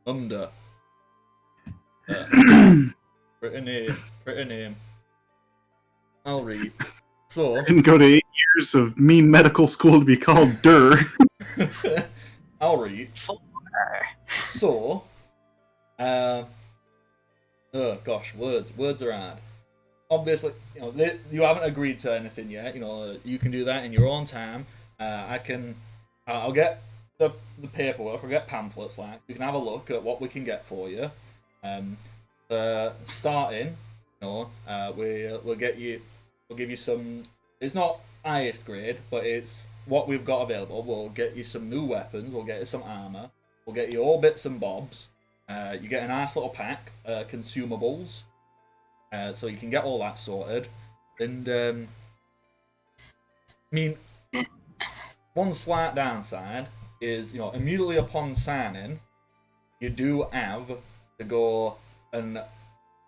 under. Pretty name. I'll read. So Didn't go to 8 years of meme medical school to be called Durr. I'll read. So oh gosh, words are hard. Obviously, you haven't agreed to anything yet. You can do that in your own time. I'll get the paperwork. I'll get pamphlets. You can have a look at what we can get for you. Starting, we'll give you some. It's not highest grade, but it's what we've got available. We'll get you some new weapons. We'll get you some armor. We'll get you all bits and bobs. You get a nice little pack, consumables, so you can get all that sorted. And I mean, one slight downside is, immediately upon signing, you do have to go and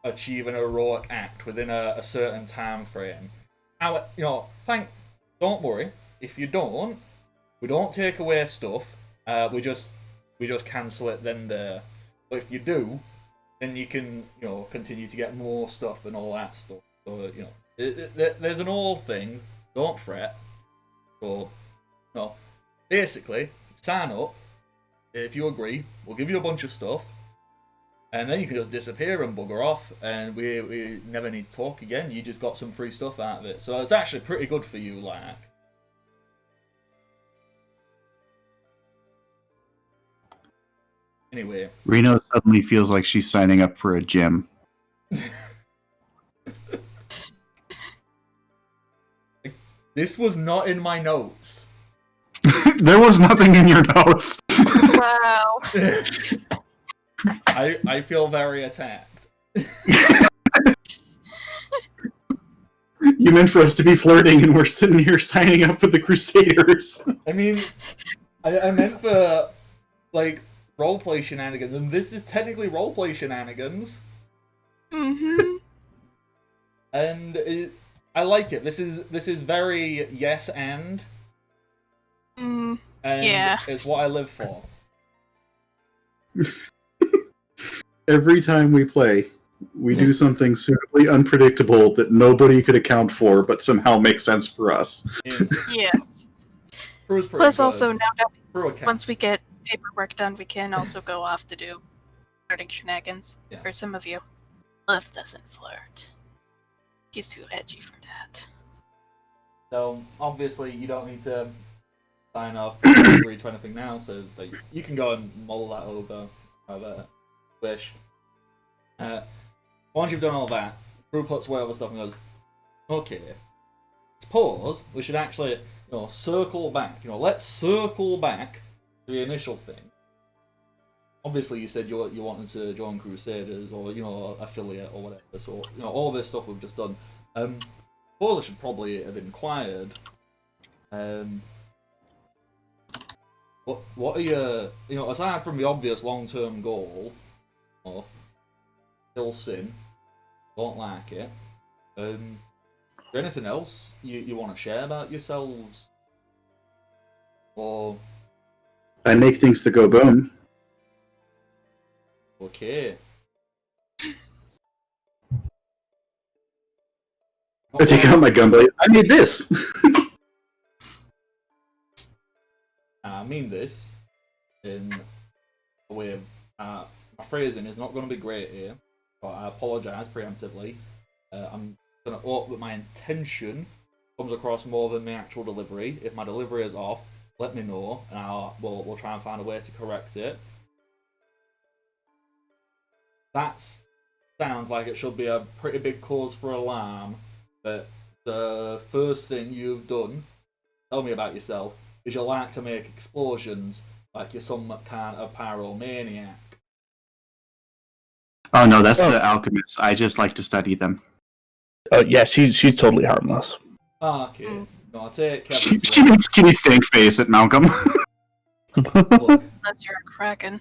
achieve an heroic act within a certain time frame. Now, don't worry. If you don't, we don't take away stuff. We just cancel it then there. But if you do, then you can continue to get more stuff and all that stuff. So there's an old thing. Don't fret. So basically sign up. If you agree, we'll give you a bunch of stuff, and then you can just disappear and bugger off, and we never need to talk again. You just got some free stuff out of it, so it's actually pretty good for you, like. Anyway, Reno suddenly feels like she's signing up for a gym. This was not in my notes. There was nothing in your notes. Wow. I feel very attacked. You meant for us to be flirting, and we're sitting here signing up with the Crusaders. I mean, I meant for, like, roleplay shenanigans, and this is technically roleplay shenanigans. Mm-hmm. And I like it. This is very yes and. And Yeah. it's what I live for. Every time we play, we do something suitably unpredictable that nobody could account for, but somehow makes sense for us. Yes. Crew's pretty Plus, good. also, now that Crew account. once we get paperwork done, we can also go off to do flirting shenanigans. Yeah. For some of you. Cliff doesn't flirt. He's too edgy for that. So obviously you don't need to sign off or agree to anything now, so like, you can go and mull that over however you wish. Once you've done all that, Crew puts away all the stuff and goes, okay, suppose we should actually circle back. Let's circle back to the initial thing. Obviously, you said you wanted to join Crusaders or affiliate or whatever. So all this stuff we've just done. Suppose I should probably have inquired. What are your aside from the obvious long-term goal, kill sin, don't like it. Is there anything else you want to share about yourselves? Or I make things that go boom. okay. I take out my gunblade. I made this! I mean this in a way. My phrasing is not going to be great here, but I apologise preemptively. I'm going to hope that my intention comes across more than the actual delivery. If my delivery is off, let me know, and we'll try and find a way to correct it. That sounds like it should be a pretty big cause for alarm. That the first thing you've done, tell me about yourself, is you like to make explosions like you're some kind of pyromaniac. Oh no, that's the alchemists. I just like to study them. Oh yeah, she's totally harmless. Okay. No, I take She Kevin's makes kitty stink face at Malcolm. Look, Unless you're a kraken.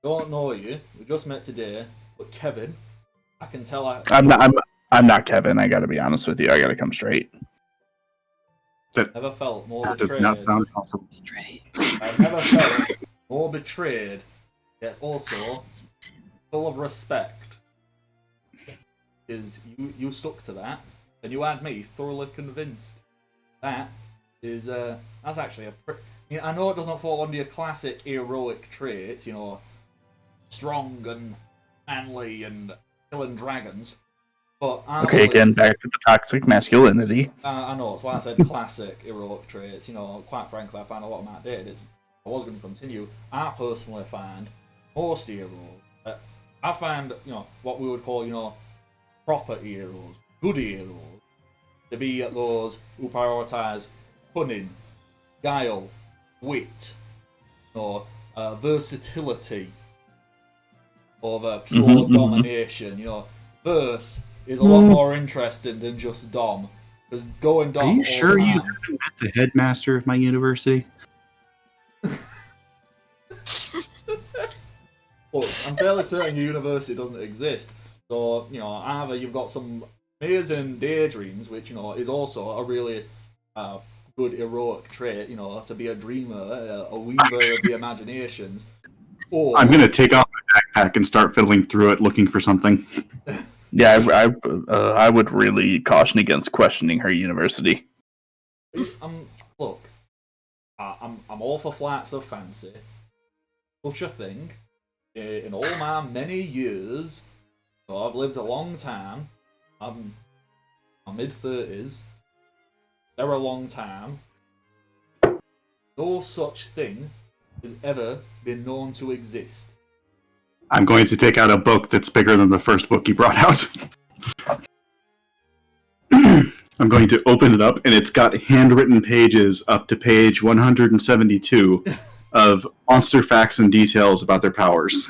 don't know you. We just met today, but Kevin, I can tell I'm not Kevin. I got to be honest with you. I got to come straight. never felt more That does betrayed. not sound possible. Straight. I've never felt more betrayed, yet also full of respect. Is you stuck to that, and you had me thoroughly convinced. That is that's actually I know it doesn't fall under your classic heroic traits, strong and manly and killing dragons. But Okay, again, back to the toxic masculinity. I know, that's why I said classic heroic traits. Quite frankly, I find a lot of them outdated. I was going to continue. I personally find most heroes, I find, what we would call, proper heroes, good heroes, to be those who prioritise cunning, guile, wit, versatility over pure domination. You know, verse is a lot more interesting than just dom. Because going dom Are you all sure the you time. haven't met the headmaster of my university? Look, I'm fairly certain your university doesn't exist. So, you know, either you've got some amazing daydreams, which, you know, is also a really good heroic trait, you know, to be a dreamer, a weaver of the imaginations. Or I'm gonna take off my backpack and start fiddling through it, looking for something. Yeah, I would really caution against questioning her university. Look, I'm all for flights of fancy. Such a thing. In all my many years, so I've lived a long time. I'm my mid-30s. They're a long time. No such thing has ever been known to exist. I'm going to take out a book that's bigger than the first book you brought out. I'm going to open it up, and it's got handwritten pages up to page 172 of monster facts and details about their powers.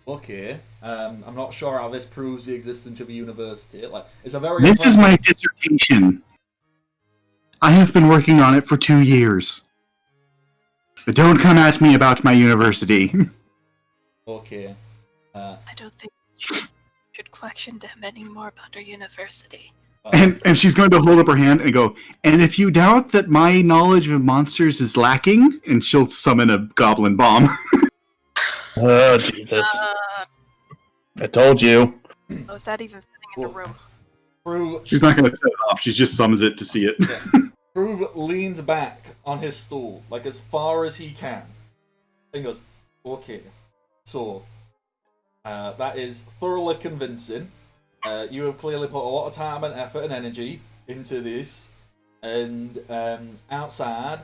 Okay, I'm not sure how this proves the existence of a university. Like, it's a very This is impressive- my dissertation. I have been working on it for 2 years. But don't come at me about my university. Okay. I don't think we should question them anymore about our university. And she's going to hold up her hand and go, and if you doubt that my knowledge of monsters is lacking, and she'll summon a goblin bomb. Oh, Jesus. I told you. Oh, is that even fitting in the room? Prue, She's not going to set it off, she just summons it to see it. yeah. Prue leans back on his stool, like as far as he can, and goes, okay, so, that is thoroughly convincing. You have clearly put a lot of time and effort and energy into this, and outside,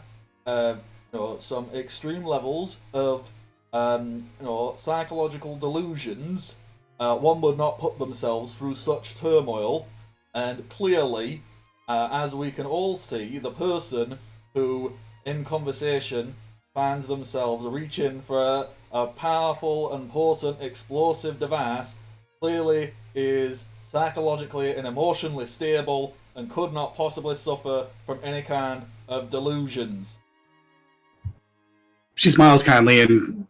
you know, some extreme levels of you know, psychological delusions, one would not put themselves through such turmoil. And clearly, as we can all see, the person who, in conversation, finds themselves reaching for a powerful and potent explosive device clearly is psychologically and emotionally stable and could not possibly suffer from any kind of delusions. She smiles kindly and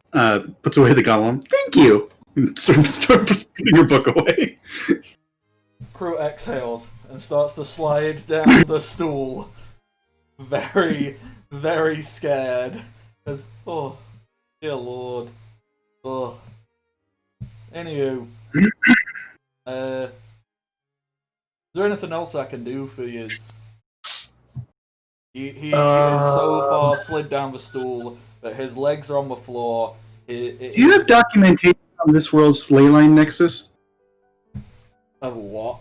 puts away the goblin. Thank you! And starts putting her book away. Crew exhales and starts to slide down the stool. Very, very scared. As, oh, dear lord. Oh. Anywho. Is there anything else I can do for you? He is so far slid down the stool that his legs are on the floor. Do you have documentation on this world's ley line nexus? Of what?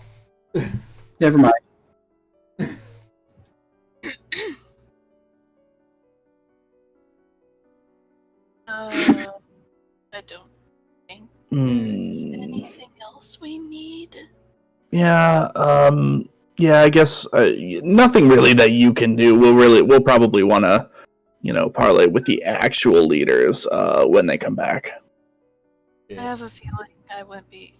Never mind. I don't think there's anything else we need. Yeah, I guess nothing really that you can do. We'll probably want to, you know, parlay with the actual leaders when they come back. I have a feeling I wouldn't be.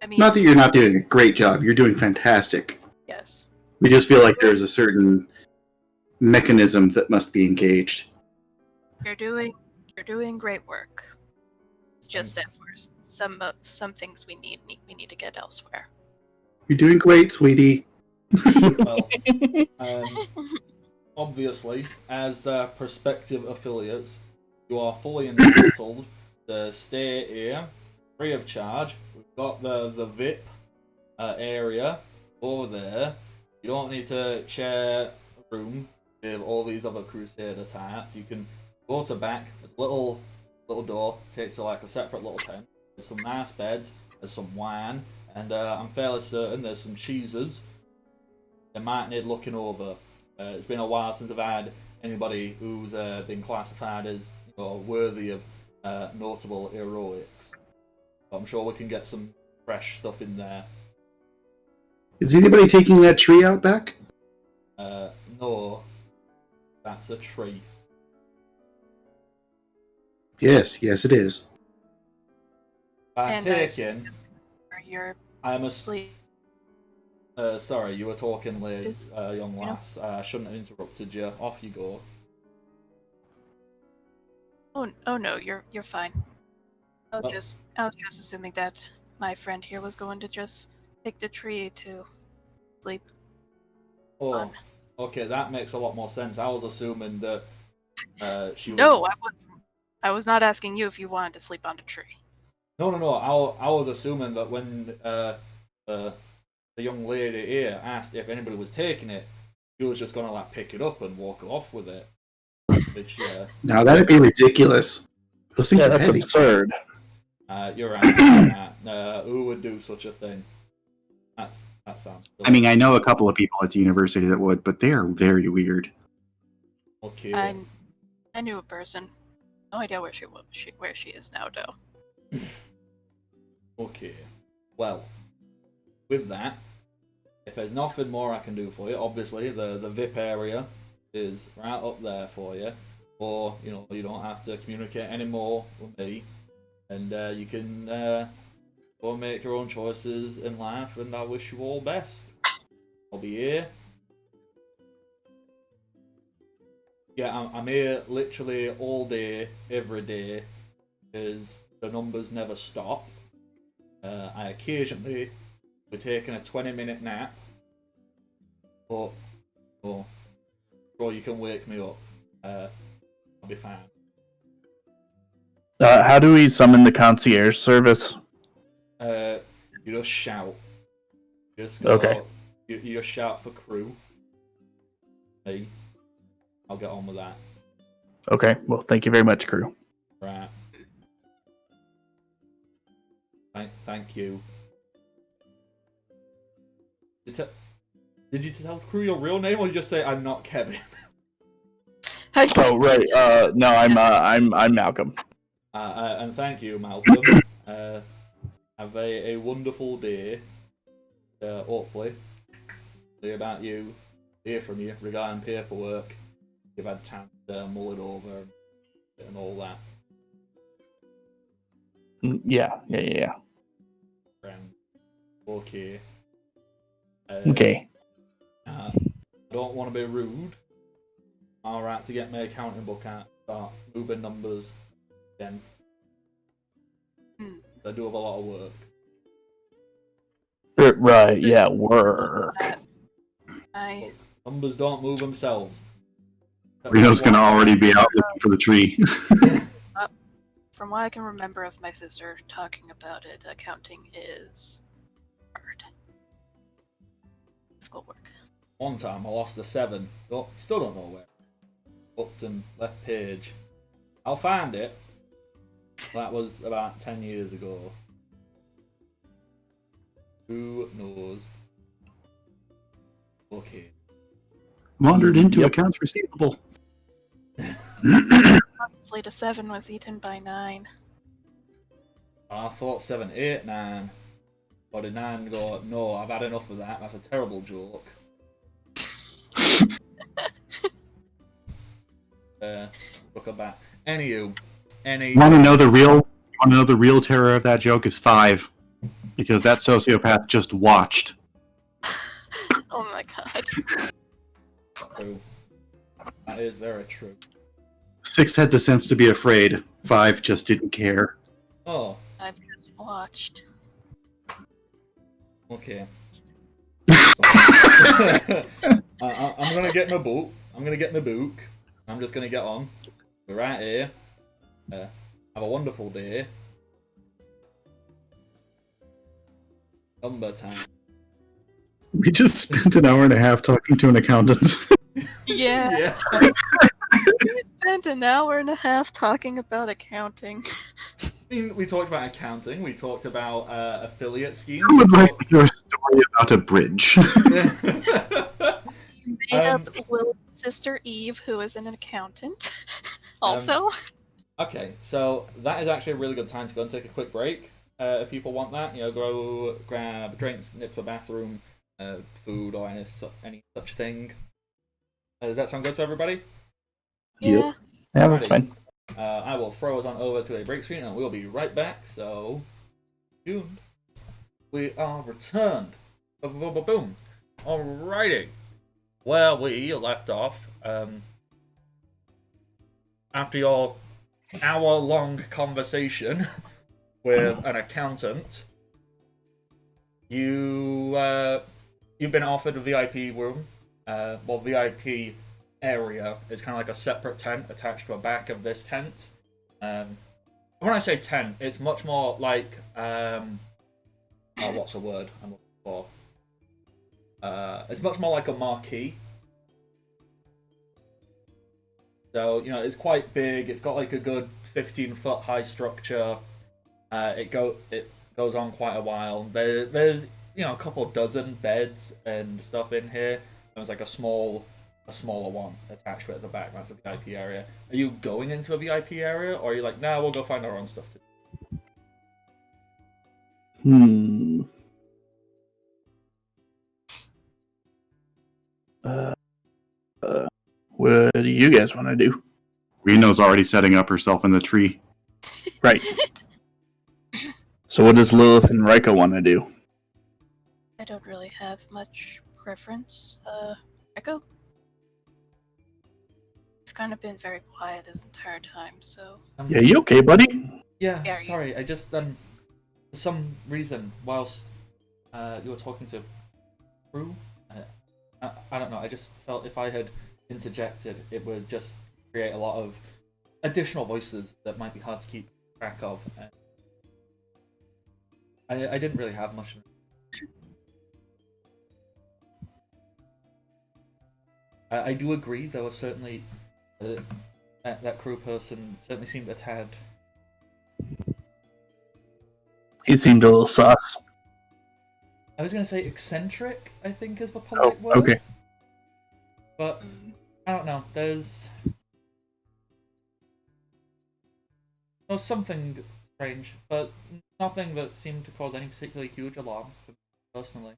I mean, Not that you're not doing a great job. You're doing fantastic. yes. We just feel like there's a certain mechanism that must be engaged. You're doing great work. It's just at first, some things we need to get elsewhere. You're doing great, sweetie. Well, obviously, as prospective affiliates, you are fully entitled to stay here, free of charge. We've got the VIP area over there. You don't need to share a room with all these other Crusader types. You can go to back. There's a little door. Takes to like a separate little tent. There's some nice beds. There's some wine, and I'm fairly certain there's some cheeses. They might need looking over. It's been a while since I've had anybody who's been classified as, you know, worthy of notable heroics. But I'm sure we can get some fresh stuff in there. Is anybody taking that tree out back? No, that's a tree. Yes, yes, it is. By And taking, Or your I'm a. sleep Sorry, you were talking, lady, is, young you know? lass. I shouldn't have interrupted you. Off you go. Oh no, you're fine. I Oh. was just assuming that my friend here was going to just pick the tree to sleep Oh, on. okay, that makes a lot more sense. I was assuming that she was. No, I was not asking you if you wanted to sleep on the tree. No. I was assuming that when the young lady here asked if anybody was taking it, she was just gonna like pick it up and walk off with it. Which Now that'd be ridiculous. Those things Yeah, are that's heavy. absurd. you're right. Who would do such a thing? That sounds. I mean, I know a couple of people at the university that would, but they are very weird. Okay. I knew a person. No idea where she is now, though. Okay. Well, with that, if there's nothing more I can do for you, obviously the VIP area is right up there for you. Or, you don't have to communicate anymore with me. And you can go and make your own choices in life, and I wish you all best. I'll be here. Yeah, I'm here literally all day, every day, because the numbers never stop. I occasionally be taking a 20-minute nap, but sure you can wake me up. I'll be fine. How do we summon the concierge service? You just shout. You just go, Okay. You just shout for crew. Hey, I'll get on with that. Okay. Well, thank you very much, crew. Right. Thank you. Did you tell crew your real name, or did you just say I'm not Kevin? Oh right. No, I'm Malcolm. And thank you, Malcolm. Have a wonderful day. Hopefully, hear about you, hear from you regarding paperwork. You've had time to mull it over and all that. Yeah. Okay. Okay. I don't want to be rude. Alright, to get my accounting book out, start moving numbers again. I do have a lot of work. Right. Yeah. Work. Numbers don't move themselves. Reno's gonna already be out looking for the tree. From what I can remember of my sister talking about it, accounting is hard. Difficult work. One time I lost a 7. Still don't know where. Up and left page. I'll find it. That was about 10 years ago. Who knows? Okay. Wandered into accounts receivable. Obviously, the 7 was eaten by 9. I thought 7, 8, 9. Or did 9 go, no, I've had enough of that. That's a terrible joke. Look at that. You want to know the real terror of that joke is 5, because that sociopath just watched. Oh my god. True. That is very true. 6 had the sense to be afraid. 5 just didn't care. Oh. I've just watched. Okay. I'm gonna get my book. I'm just gonna get on. We're right here. Have a wonderful day. Number time. We just spent an hour and a half talking to an accountant. Yeah. We spent an hour and a half talking about accounting. I mean, we talked about accounting. We talked about affiliate schemes. I would like to hear a story about a bridge. You made up Will's sister Eve, who is an accountant. Also. Okay, so that is actually a really good time to go and take a quick break. If people want that, go grab drinks, nip to the bathroom, food, or any such thing. Does that sound good to everybody? Yeah. Yeah, that's fine. I will throw us on over to a break screen and we'll be right back, so tuned. We are returned. Boom. Alrighty. Where we left off, after your hour-long conversation with an accountant, you've been offered a VIP room. Well, VIP area is kind of like a separate tent attached to the back of this tent. When I say tent, it's much more like what's the word I'm looking for? It's much more like a marquee. So, you know, it's quite big. It's got like a good 15-foot high structure. It goes on quite a while. There's you know a couple dozen beds and stuff in here. There's like a smaller one attached to it at the back. That's a VIP area. Are you going into a VIP area, or are you like, nah, we'll go find our own stuff to do? What do you guys want to do? Reno's already setting up herself in the tree. Right. So what does Lilith and Rika want to do? I don't really have much preference. Echo? I've kind of been very quiet this entire time, so... Yeah, you okay, buddy? Yeah, Yeah, sorry, I just, for some reason, whilst you were talking to Prue, I don't know, I just felt if I had interjected, it would just create a lot of additional voices that might be hard to keep track of. I didn't really have much. I do agree, there was certainly that crew person certainly seemed a tad. He seemed a little sus. I was going to say eccentric, I think is the polite word. Okay. But I don't know. There's something strange, but nothing that seemed to cause any particularly huge alarm for me personally.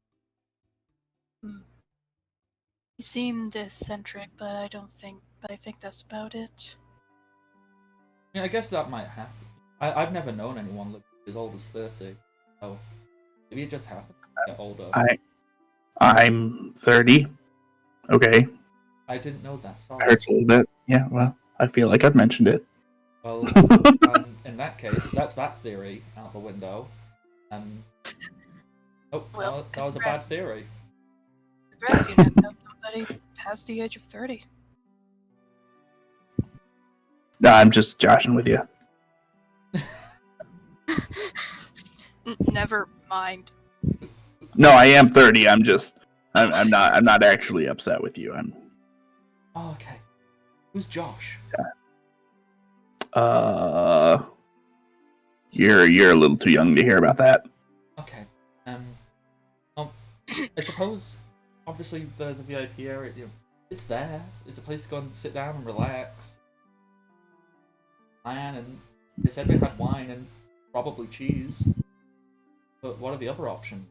He seemed eccentric, but I think that's about it. Yeah, I guess that might happen. I've never known anyone live as old as 30. So maybe it just happened to get older. I'm 30. Okay. I didn't know that. Sorry. Hurts a little bit. Yeah, well, I feel like I've mentioned it. Well, in that case, that's that theory out the window. Oh, Well, that was a bad theory. Congrats, you now know somebody past the age of 30. Nah, I'm just joshing with you. Never mind. No, I am 30. I'm not actually upset with you. Oh, okay. Who's Josh? You're a little too young to hear about that. Okay. I suppose, obviously, the VIP area, you know, it's there. It's a place to go and sit down and relax. And they said they had wine and probably cheese. But what are the other options?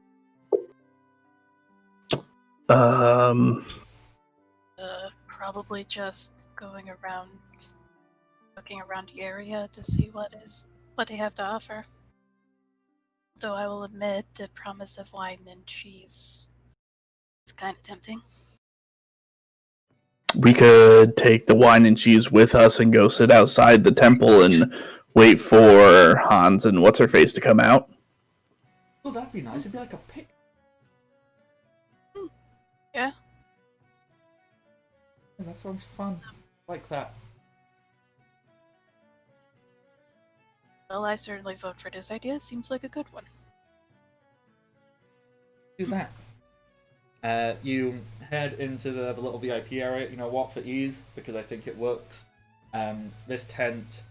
Probably just going around, looking around the area to see what they have to offer. Though I will admit, the promise of wine and cheese is kind of tempting. We could take the wine and cheese with us and go sit outside the temple and wait for Hans and what's-her-face to come out. Oh, that'd be nice. It'd be like a pic. Yeah. Yeah, that sounds fun. Like that. Well, I certainly vote for this idea. Seems like a good one. Do that. You head into the little VIP area. You know what? For ease, because I think it works. This tent,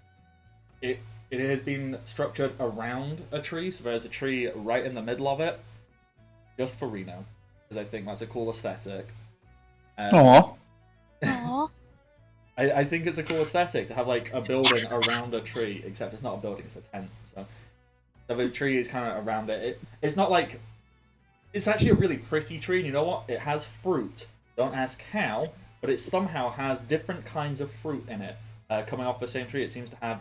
it has been structured around a tree, so there's a tree right in the middle of it, just for Reno, because I think that's a cool aesthetic. Aww. Aww. I think it's a cool aesthetic to have like a building around a tree, except it's not a building, it's a tent. So the tree is kind of around it. It's not like... It's actually a really pretty tree, and you know what? It has fruit. Don't ask how, but it somehow has different kinds of fruit in it. coming off the same tree. It seems to have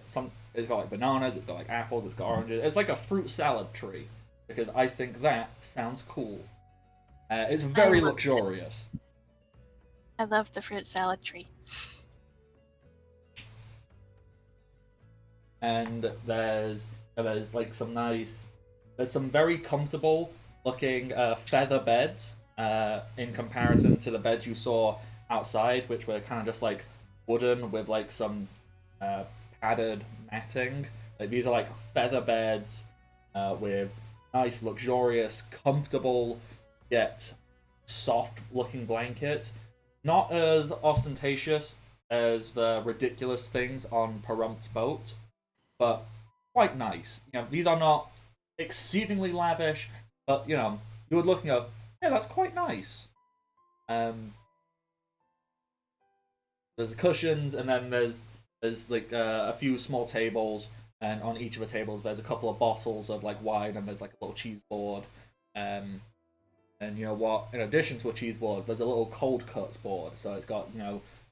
some. It's got like bananas. It's got like apples. It's got oranges. It's like a fruit salad tree because I think that sounds cool. It's very luxurious. I love the fruit salad tree. And there's like there's some very comfortable looking feather beds in comparison to the beds you saw outside, which were kind of just like wooden with like some padded matting. Like these are like feather beds with nice, luxurious, comfortable yet soft looking blankets. Not as ostentatious as the ridiculous things on Parump's boat, but quite nice. These are not exceedingly lavish, but you would look and go, yeah, that's quite nice. There's cushions, and then there's like a few small tables, and on each of the tables there's a couple of bottles of like wine, and there's like a little cheese board. And you know what? In addition to a cheese board, there's a little cold cuts board, so it's got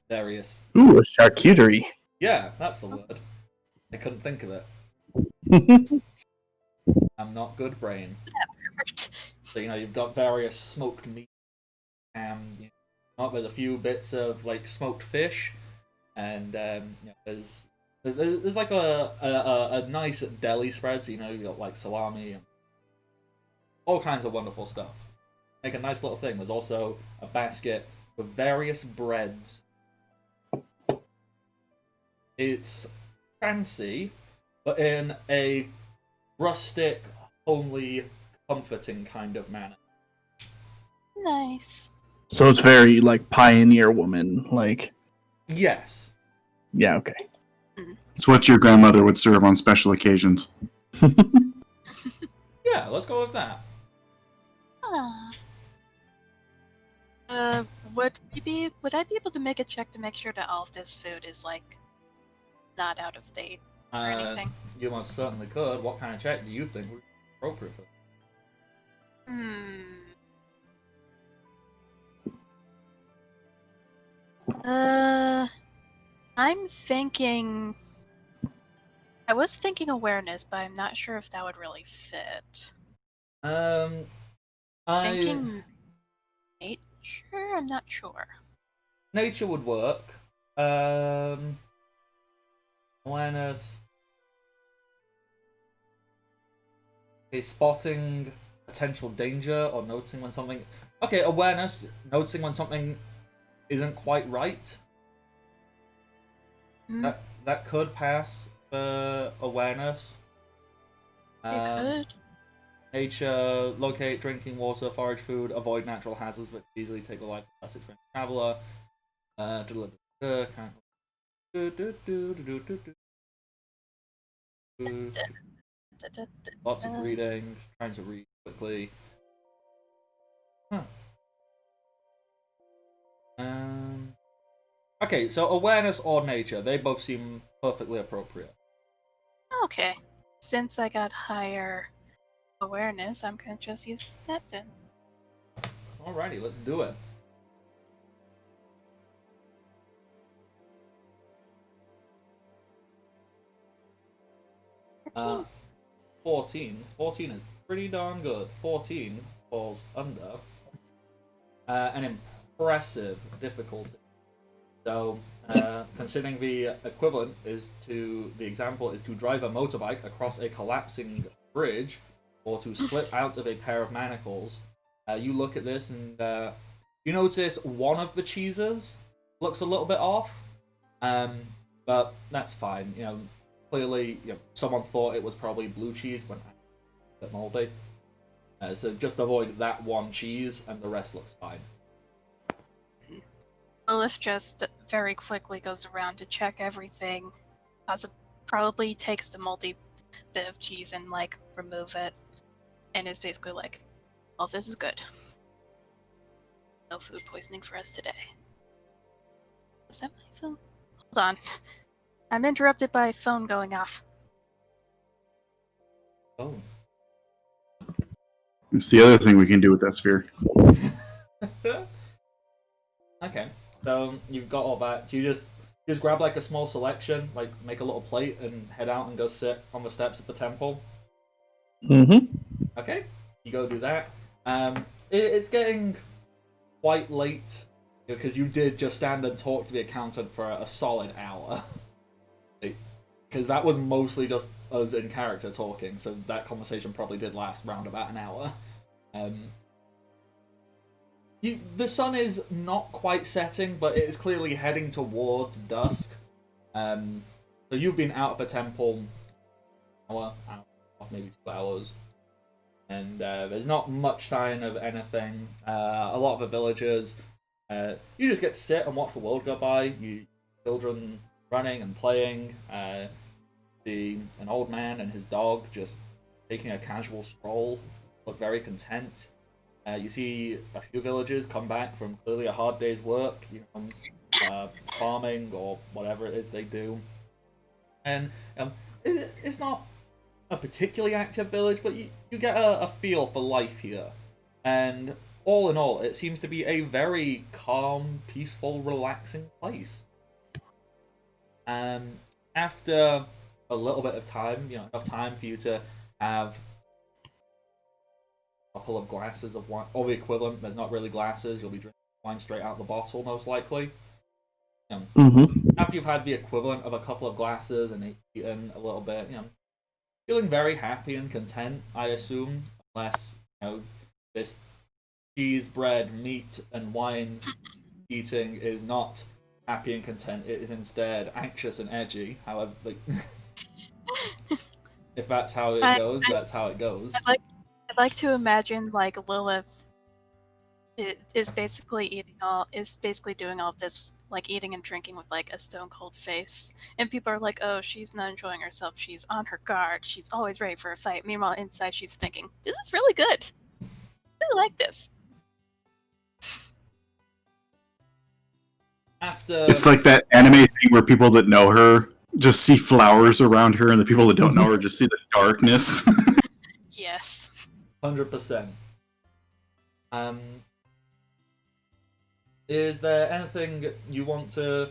various. Ooh, a charcuterie. Yeah, that's the word. I couldn't think of it. I'm not good brain. So you've got various smoked meat, ham. There's a few bits of like smoked fish, and there's like a nice deli spread. So you've got like salami and all kinds of wonderful stuff. Make a nice little thing. There's also a basket with various breads. It's fancy, but in a rustic, homely, comforting kind of manner. Nice. So it's very like pioneer woman, like. Yes. Yeah. Okay. It's what your grandmother would serve on special occasions. Yeah, let's go with that. Would I be able to make a check to make sure that all of this food is like not out of date or anything? You most certainly could. What kind of check do you think would be appropriate for I'm thinking. I was thinking awareness, but I'm not sure if that would really fit. Thinking nature? I'm not sure. Nature would work. Awareness. Is spotting potential danger or noticing when something. Okay, awareness, noticing when something isn't quite right. That could pass for awareness. It could. Nature, locate drinking water, forage food, avoid natural hazards which easily take the life of a less experienced traveler. Lots of reading, trying to read quickly. Okay, so awareness or nature, they both seem perfectly appropriate. Okay. Since I got higher awareness, I'm gonna just use that then. Alrighty, let's do it. Uh, 14. 14 is pretty darn good. 14 falls under an impressive difficulty. So, considering the equivalent is to, the example is to drive a motorbike across a collapsing bridge or to slip out of a pair of manacles, you look at this and you notice one of the cheeses looks a little bit off, but that's fine. Clearly, someone thought it was probably blue cheese when a bit moldy. So just avoid that one cheese and the rest looks fine. Lilith just very quickly goes around to check everything. Probably takes the moldy bit of cheese and like remove it, and is basically like, "Well, this is good. No food poisoning for us today." Is that my phone? Hold on. I'm interrupted by a phone going off. Oh. It's the other thing we can do with that sphere. Okay. So you've got all that. Do you just grab like a small selection, like make a little plate, and head out and go sit on the steps of the temple? Mm-hmm. Okay, you go do that. It's getting quite late because you did just stand and talk to the accountant for a solid hour. Because that was mostly just us in character talking, so that conversation probably did last round about an hour. The sun is not quite setting, but it is clearly heading towards dusk. So you've been out of the temple hour, maybe 2 hours, and there's not much sign of anything. A lot of the villagers, you just get to sit and watch the world go by. You children running and playing. See an old man and his dog just taking a casual stroll, look very content. You see a few villagers come back from clearly a hard day's work, farming or whatever it is they do. And it's not a particularly active village, but you get a feel for life here. And all in all, it seems to be a very calm, peaceful, relaxing place. After a little bit of time, enough time for you to have a couple of glasses of wine, or the equivalent. There's not really glasses. You'll be drinking wine straight out of the bottle, most likely. After you've had the equivalent of a couple of glasses and eaten a little bit, feeling very happy and content, I assume, unless this cheese, bread, meat, and wine eating is not happy and content. It is instead anxious and edgy. However, if that's how it goes, that's how it goes. I'd like to imagine like Lilith is basically doing all of this, like eating and drinking with like a stone cold face, and people are like, "Oh, she's not enjoying herself. She's on her guard. She's always ready for a fight." Meanwhile, inside she's thinking, "This is really good. I really like this." It's like that anime thing where people that know her just see flowers around her, and the people that don't know her just see the darkness. Yes. 100%. Is there anything you want to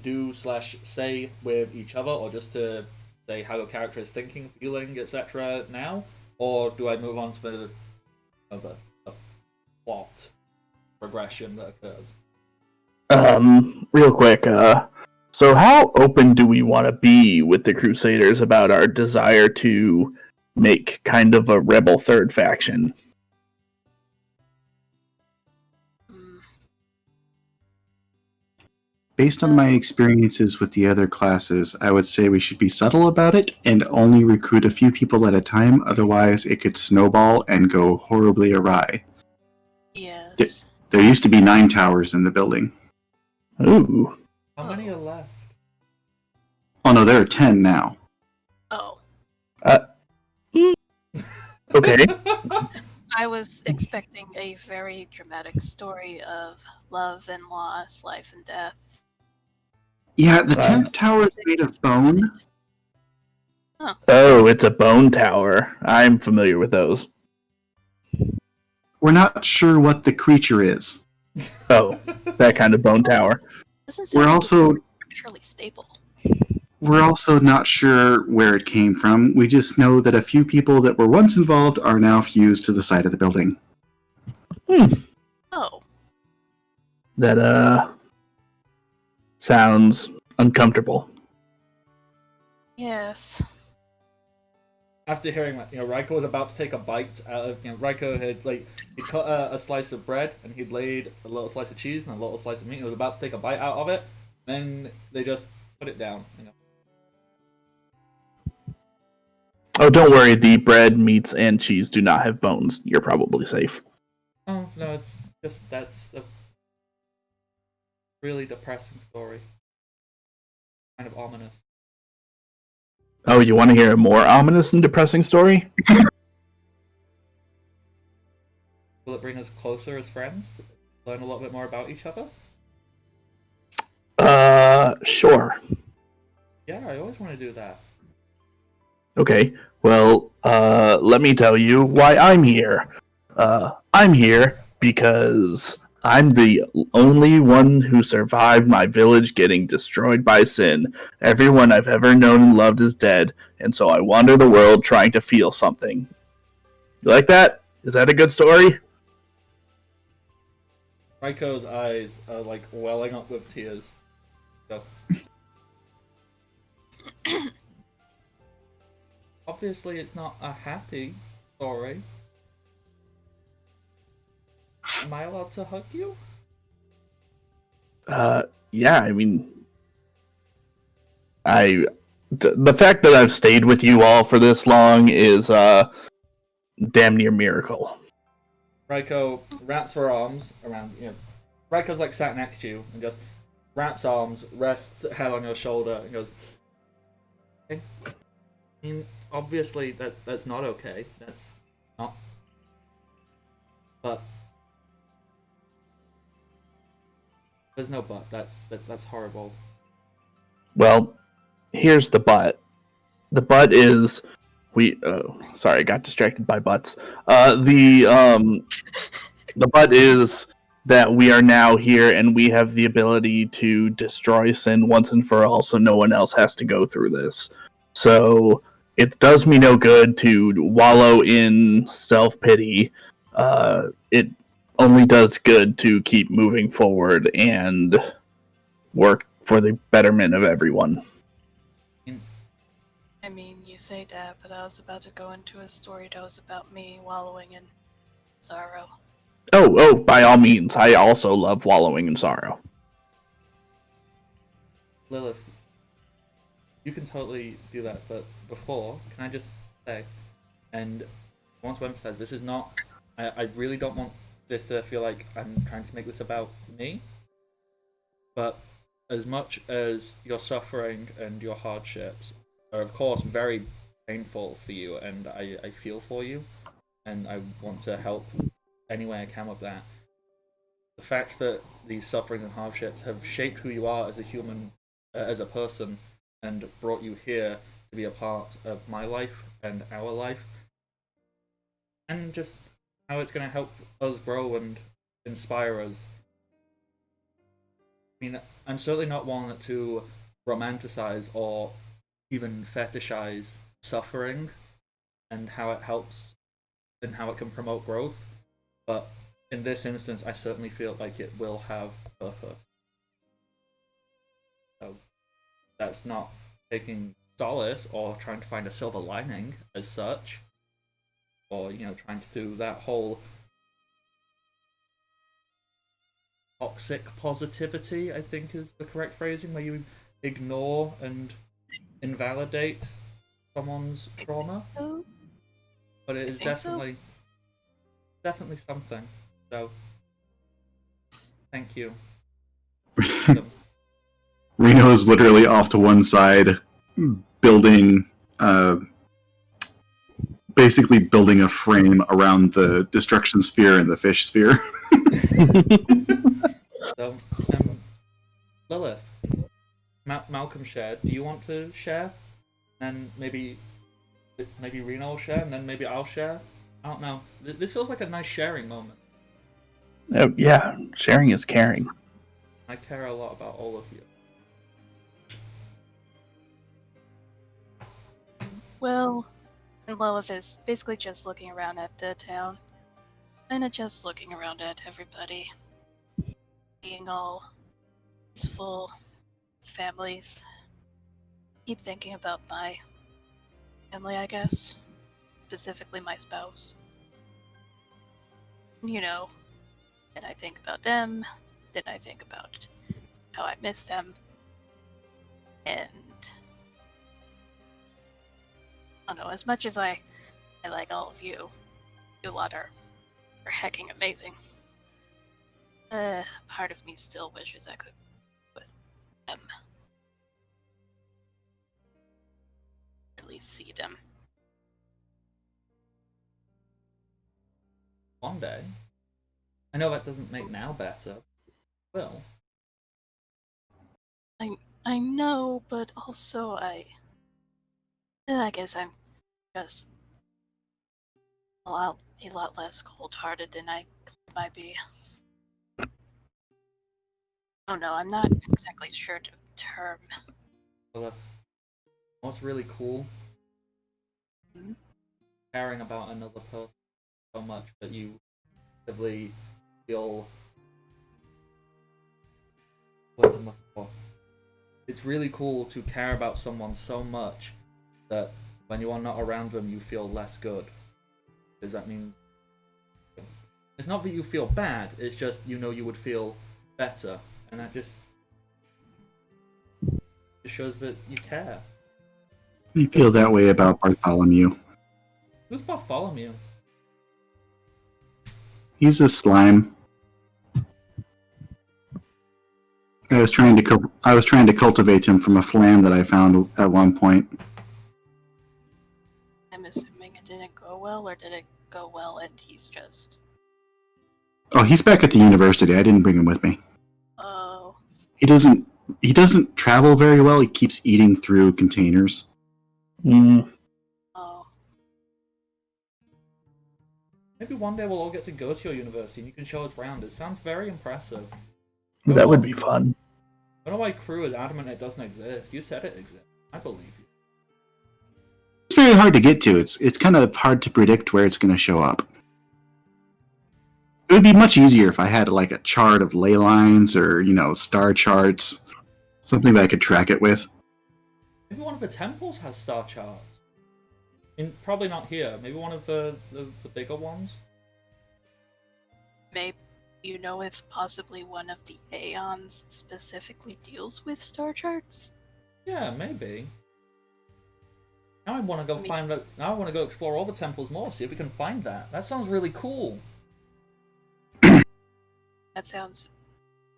do/say with each other, or just to say how your character is thinking, feeling, etc. now? Or do I move on to the plot progression that occurs? Real quick, so how open do we want to be with the Crusaders about our desire to make kind of a rebel third faction? Based on my experiences with the other classes, I would say we should be subtle about it and only recruit a few people at a time, otherwise it could snowball and go horribly awry. Yes. There used to be 9 towers in the building. Ooh. How many are left? Oh no, there are 10 now. Oh. Okay. I was expecting a very dramatic story of love and loss, life and death. Yeah, the 10th tower is made of bone. Oh, it's a bone tower. I'm familiar with those. We're not sure what the creature is. Oh, that kind of bone tower. We're also naturally stable. We're also not sure where it came from. We just know that a few people that were once involved are now fused to the side of the building. Oh. That, sounds uncomfortable. Yes. After hearing that, Raiko was about to take a bite out of, Raiko had, he cut a slice of bread, and he'd laid a little slice of cheese and a little slice of meat, and he was about to take a bite out of it, then they just put it down, Oh, don't worry, the bread, meats, and cheese do not have bones. You're probably safe. Oh, no, it's just, that's a really depressing story. Kind of ominous. Oh, you want to hear a more ominous and depressing story? Will it bring us closer as friends? Learn a little bit more about each other? Sure. Yeah, I always want to do that. Okay, well, let me tell you why I'm here. I'm here because I'm the only one who survived my village getting destroyed by sin. Everyone I've ever known and loved is dead, and so I wander the world trying to feel something. You like that? Is that a good story? Raiko's eyes are like welling up with tears. Go. Obviously, it's not a happy story. Am I allowed to hug you? Yeah, I mean, the fact that I've stayed with you all for this long is damn near miracle. Raiko wraps her arms around you. Raiko's like sat next to you and just wraps arms, rests head on your shoulder, and goes. Okay. I mean, obviously that's not okay. That's not. But there's no but. That's horrible. Well, here's the but. The but is we. Sorry, I got distracted by butts. The but is that we are now here and we have the ability to destroy sin once and for all, so no one else has to go through this. So it does me no good to wallow in self-pity. It only does good to keep moving forward and work for the betterment of everyone. I mean, you say that, but I was about to go into a story that was about me wallowing in sorrow. Oh, by all means, I also love wallowing in sorrow. Lilith, you can totally do that, but before, can I just say, and I want to emphasize, this is not. I really don't want this to feel like I'm trying to make this about me. But as much as your suffering and your hardships are, of course, very painful for you, and I feel for you, and I want to help any way I can with that. The fact that these sufferings and hardships have shaped who you are as a human, as a person, and brought you here to be a part of my life and our life, and just how it's going to help us grow and inspire us. I mean, I'm certainly not one to romanticize or even fetishize suffering and how it helps and how it can promote growth, but in this instance, I certainly feel like it will have purpose. So that's not taking solace or trying to find a silver lining as such, or trying to do that whole toxic positivity, I think is the correct phrasing, where you ignore and invalidate someone's trauma. Oh, But it is think so? definitely something. So thank you. Reno is literally off to one side, building, basically building a frame around the destruction sphere and the fish sphere. So, Lilith, Malcolm shared. Do you want to share? And maybe Reno will share, and then maybe I'll share. I don't know. This feels like a nice sharing moment. Yeah, sharing is caring. I care a lot about all of you. well, and Lilith is basically just looking around at the town. Kinda just looking around at everybody. Being all peaceful families. Keep thinking about my family, I guess. Specifically my spouse. Then I think about them. Then I think about how I miss them. And I don't know, as much as I like all of you, you lot are hecking amazing. Part of me still wishes I could be with them. At least see them. One day. I know that doesn't make now better. Well. I know, but also I guess I'm just a lot less cold-hearted than I might be. Oh no, I'm not exactly sure the term. Well, what's really cool? Hmm? Caring about another person so much that you actively feel. What's I'm looking for? It's really cool to care about someone so much that when you are not around them, you feel less good. Because that means it's not that you feel bad. It's just you know you would feel better, and that just shows that you care. You feel that way about Bartholomew. Who's Bartholomew? He's a slime. I was trying to cultivate him from a flam that I found at one point. I'm assuming it didn't go well, or did it go well and he's just... Oh, he's back at the university. I didn't bring him with me. Oh. He doesn't travel very well. He keeps eating through containers. Mm. Oh. Maybe one day we'll all get to go to your university and you can show us around. It sounds very impressive. That would be fun. I don't know why crew is adamant it doesn't exist. You said it exists. I believe you. It's very hard to get to. It's kind of hard to predict where it's going to show up. It would be much easier if I had like a chart of ley lines or, star charts, something that I could track it with. Maybe one of the temples has star charts. Probably not here. Maybe one of the bigger ones. Maybe you know if possibly one of the Aeons specifically deals with star charts? Yeah, maybe. Now I want to go find out. Now I want to go explore all the temples more. See if we can find that. That sounds really cool. That sounds...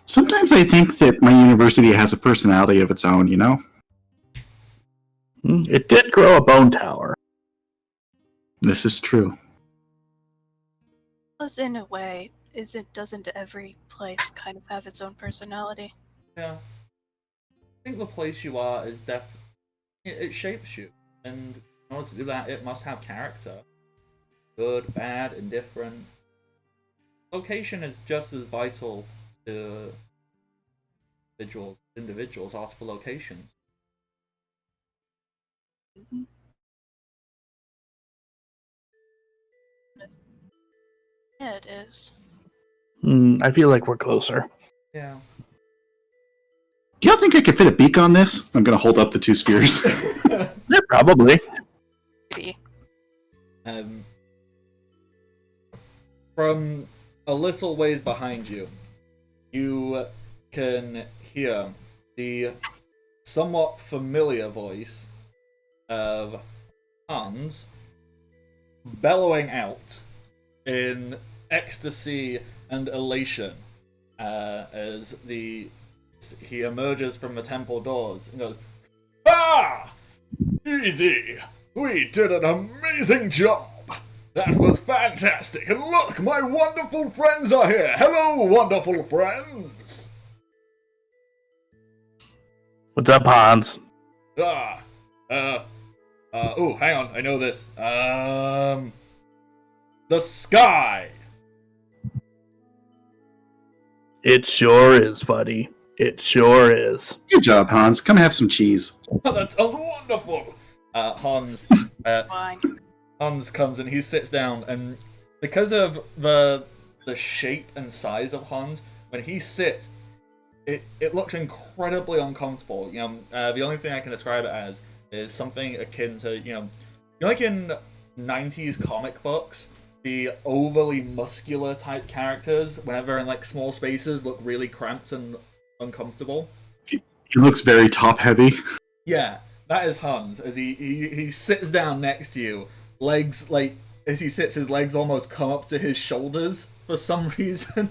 Sometimes I think that my university has a personality of its own, It did grow a bone tower. This is true. Plus, in a way, doesn't every place kind of have its own personality? Yeah. I think the place you are is it shapes you. And in order to do that, it must have character. Good, bad, indifferent. Location is just as vital to individuals are to the location. Mm-hmm. Yeah, it is. I feel like we're closer. Yeah. Do y'all think I could fit a beak on this? I'm going to hold up the two spheres. Yeah, probably. Maybe. From a little ways behind you, you can hear the somewhat familiar voice of Hans bellowing out in ecstasy and elation as he emerges from the temple doors and goes, "Ah! Easy! We did an amazing job! That was fantastic! And look, my wonderful friends are here! Hello, wonderful friends!" What's up, Hans? Oh, hang on, I know this. The sky! It sure is, buddy. It sure is. Good job, Hans. Come have some cheese. Oh, that sounds wonderful! Hans Fine. Hans comes and he sits down, and because of the shape and size of Hans, when he sits, it looks incredibly uncomfortable. The only thing I can describe it as is something akin to, like in 90s comic books, the overly muscular type characters, whenever they're in like small spaces, look really cramped and uncomfortable. He looks very top heavy. Yeah, that is Hans, as he sits down next to you, legs, as he sits, his legs almost come up to his shoulders for some reason.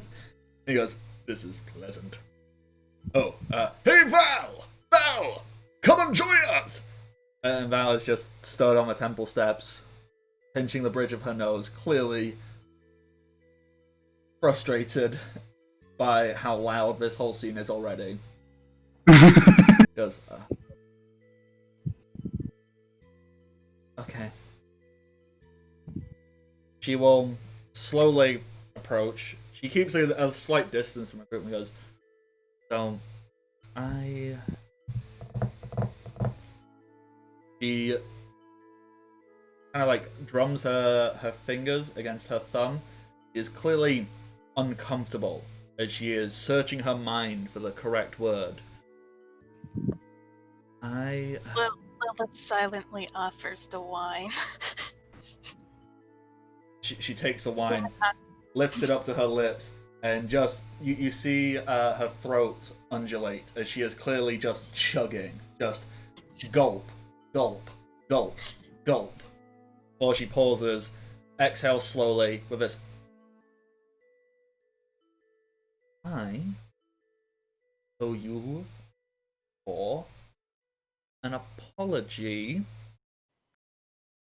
He goes, "This is pleasant. Oh, hey Val, come and join us!" And Val is just stood on the temple steps, pinching the bridge of her nose, clearly frustrated by how loud this whole scene is already. He goes, okay. She will slowly approach. She keeps a slight distance from the group and goes, So, she kind of like drums her fingers against her thumb. She is clearly uncomfortable as she is searching her mind for the correct word. Lilith silently offers the wine. She takes the wine, lifts it up to her lips, and just you see her throat undulate as she is clearly just chugging, just gulp, gulp, gulp, gulp. Before she pauses, exhales slowly with this. I owe you for an apology.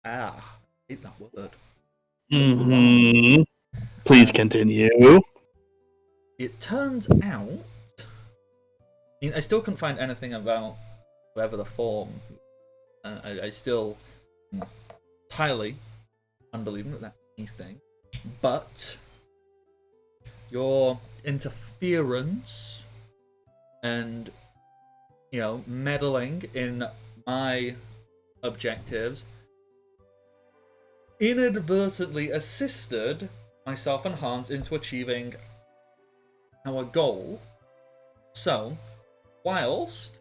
I hate that word. Mm-hmm. Please continue. It turns out, I still couldn't find anything about whoever the form. I still entirely unbelieving that that's anything. But your interference and meddling in my objectives inadvertently assisted myself and Hans into achieving our goal. So, whilst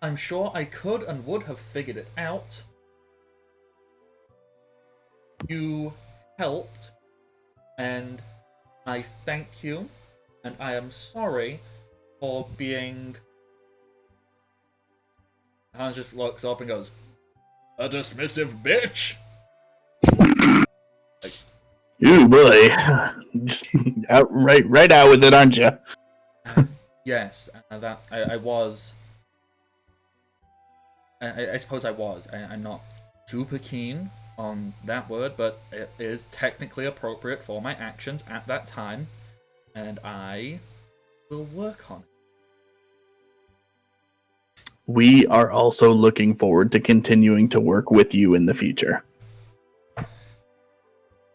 I'm sure I could and would have figured it out, you helped, and I thank you, and I am sorry for being... Hans just looks up and goes, a dismissive bitch! Ooh, boy. Just right out with it, aren't you? Yes, that I was. I suppose I was. I'm not super keen on that word, but it is technically appropriate for my actions at that time, and I will work on it. We are also looking forward to continuing to work with you in the future.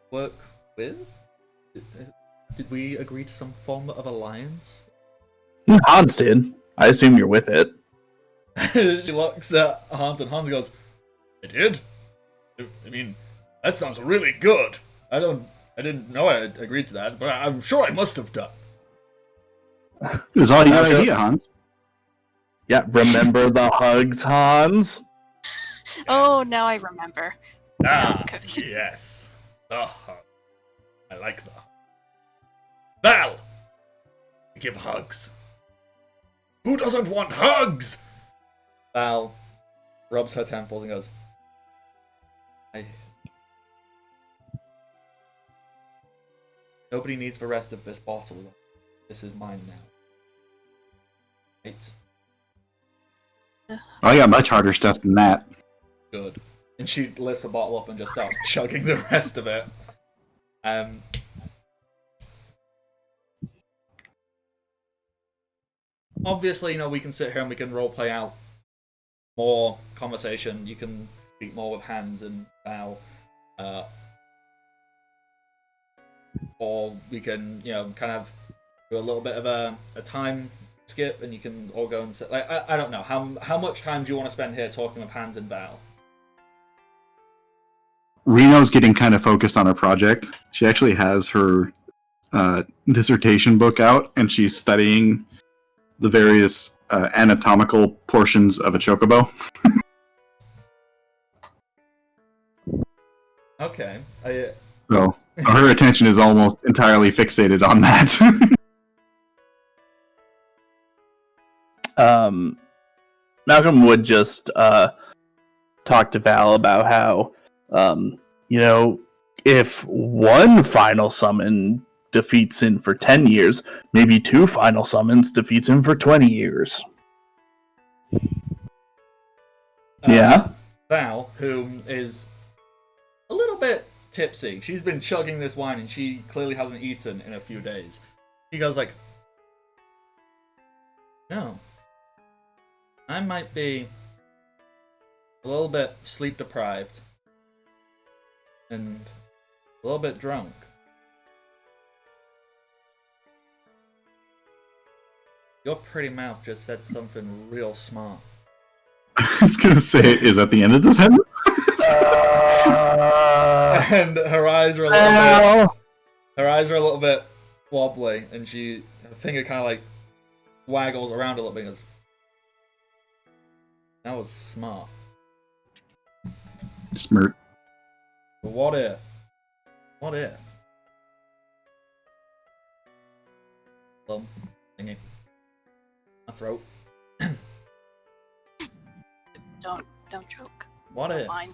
Work with? Did we agree to some form of alliance? Hans did. I assume you're with it. She looks at Hans, and Hans goes, I did? I mean, that sounds really good. I didn't know I had agreed to that, but I'm sure I must have done. It was all your idea, Hans. Yeah, remember the hugs, Hans? Oh, now I remember. Yes. The hug. I like the hug. Val! Give hugs. Who doesn't want hugs? Val rubs her temples and goes, Nobody needs the rest of this bottle. This is mine now. Right? I got much harder stuff than that. Good. And she lifts a bottle up and just starts chugging the rest of it. Obviously, we can sit here and we can roleplay out more conversation. You can speak more with Hans and Val. Or we can, kind of do a little bit of a time skip, and you can all go and sit. Like, I don't know. How much time do you want to spend here talking with Hans and Val? Reno's getting kind of focused on her project. She actually has her dissertation book out, and she's studying the various anatomical portions of a chocobo. Okay. So her attention is almost entirely fixated on that. Malcolm would just talk to Val about how, if one final summon defeats him for 10 years, maybe two final summons defeats him for 20 years. Yeah? Val, who is a little bit tipsy. She's been chugging this wine and she clearly hasn't eaten in a few days. She goes like, no. I might be a little bit sleep deprived and a little bit drunk. Your pretty mouth just said something real smart. I was gonna say, is that the end of the sentence? And her eyes are a little bit wobbly, and her finger kind of like waggles around a little bit and goes, that was smart. Smirk. But what if? Thingy. My throat. Don't choke. What Don't if mind.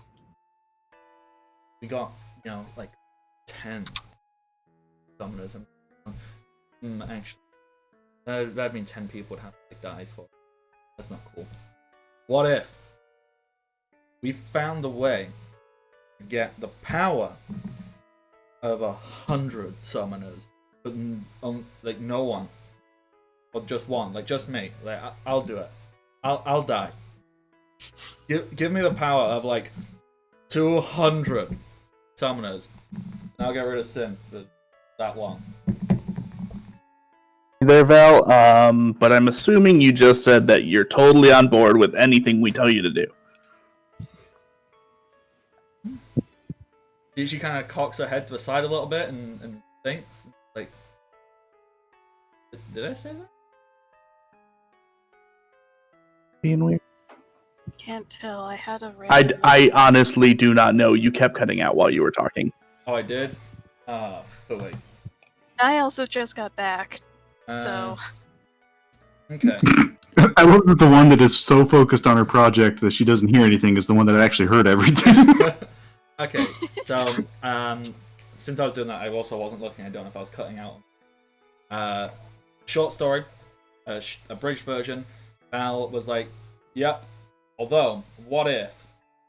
we got, like 10 summoners? Actually, that'd mean 10 people would have to die for. That's not cool. What if we found a way to get the power of 100 summoners, but like no one, or just one, like just me. Like I'll do it. I'll die. Give me the power of like 200 summoners, and I'll get rid of Sin for that long. There, Val, but I'm assuming you just said that you're totally on board with anything we tell you to do. She kind of cocks her head to the side a little bit and thinks, like, did I say that? Being weird. Can't tell. I had a random... I honestly do not know. You kept cutting out while you were talking. Oh, I did? Fully. I also just got back, so... Okay. I love that the one that is so focused on her project that she doesn't hear anything is the one that actually heard everything. Okay, so, since I was doing that, I also wasn't looking. I don't know if I was cutting out. Short story, a bridge version. Val was like, yep. Although, what if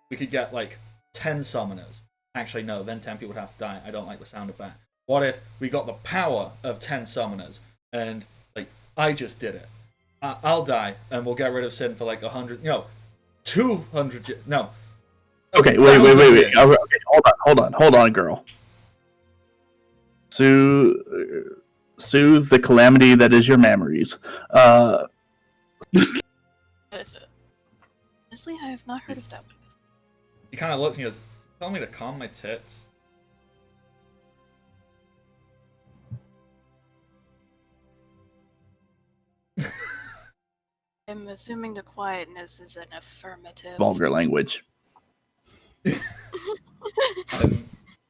we could get, like, 10 summoners? Actually, no, then 10 people would have to die. I don't like the sound of that. What if we got the power of 10 summoners? And, like, I just did it. I'll die, and we'll get rid of Sin for, like, 100... 200... No. Okay, wait. Okay, hold on, girl. Soothe the calamity that is your memories. Is it? Honestly, I have not heard of that one before. He kind of looks and he goes, tell me to calm my tits. I'm assuming the quietness is an affirmative. Vulgar language.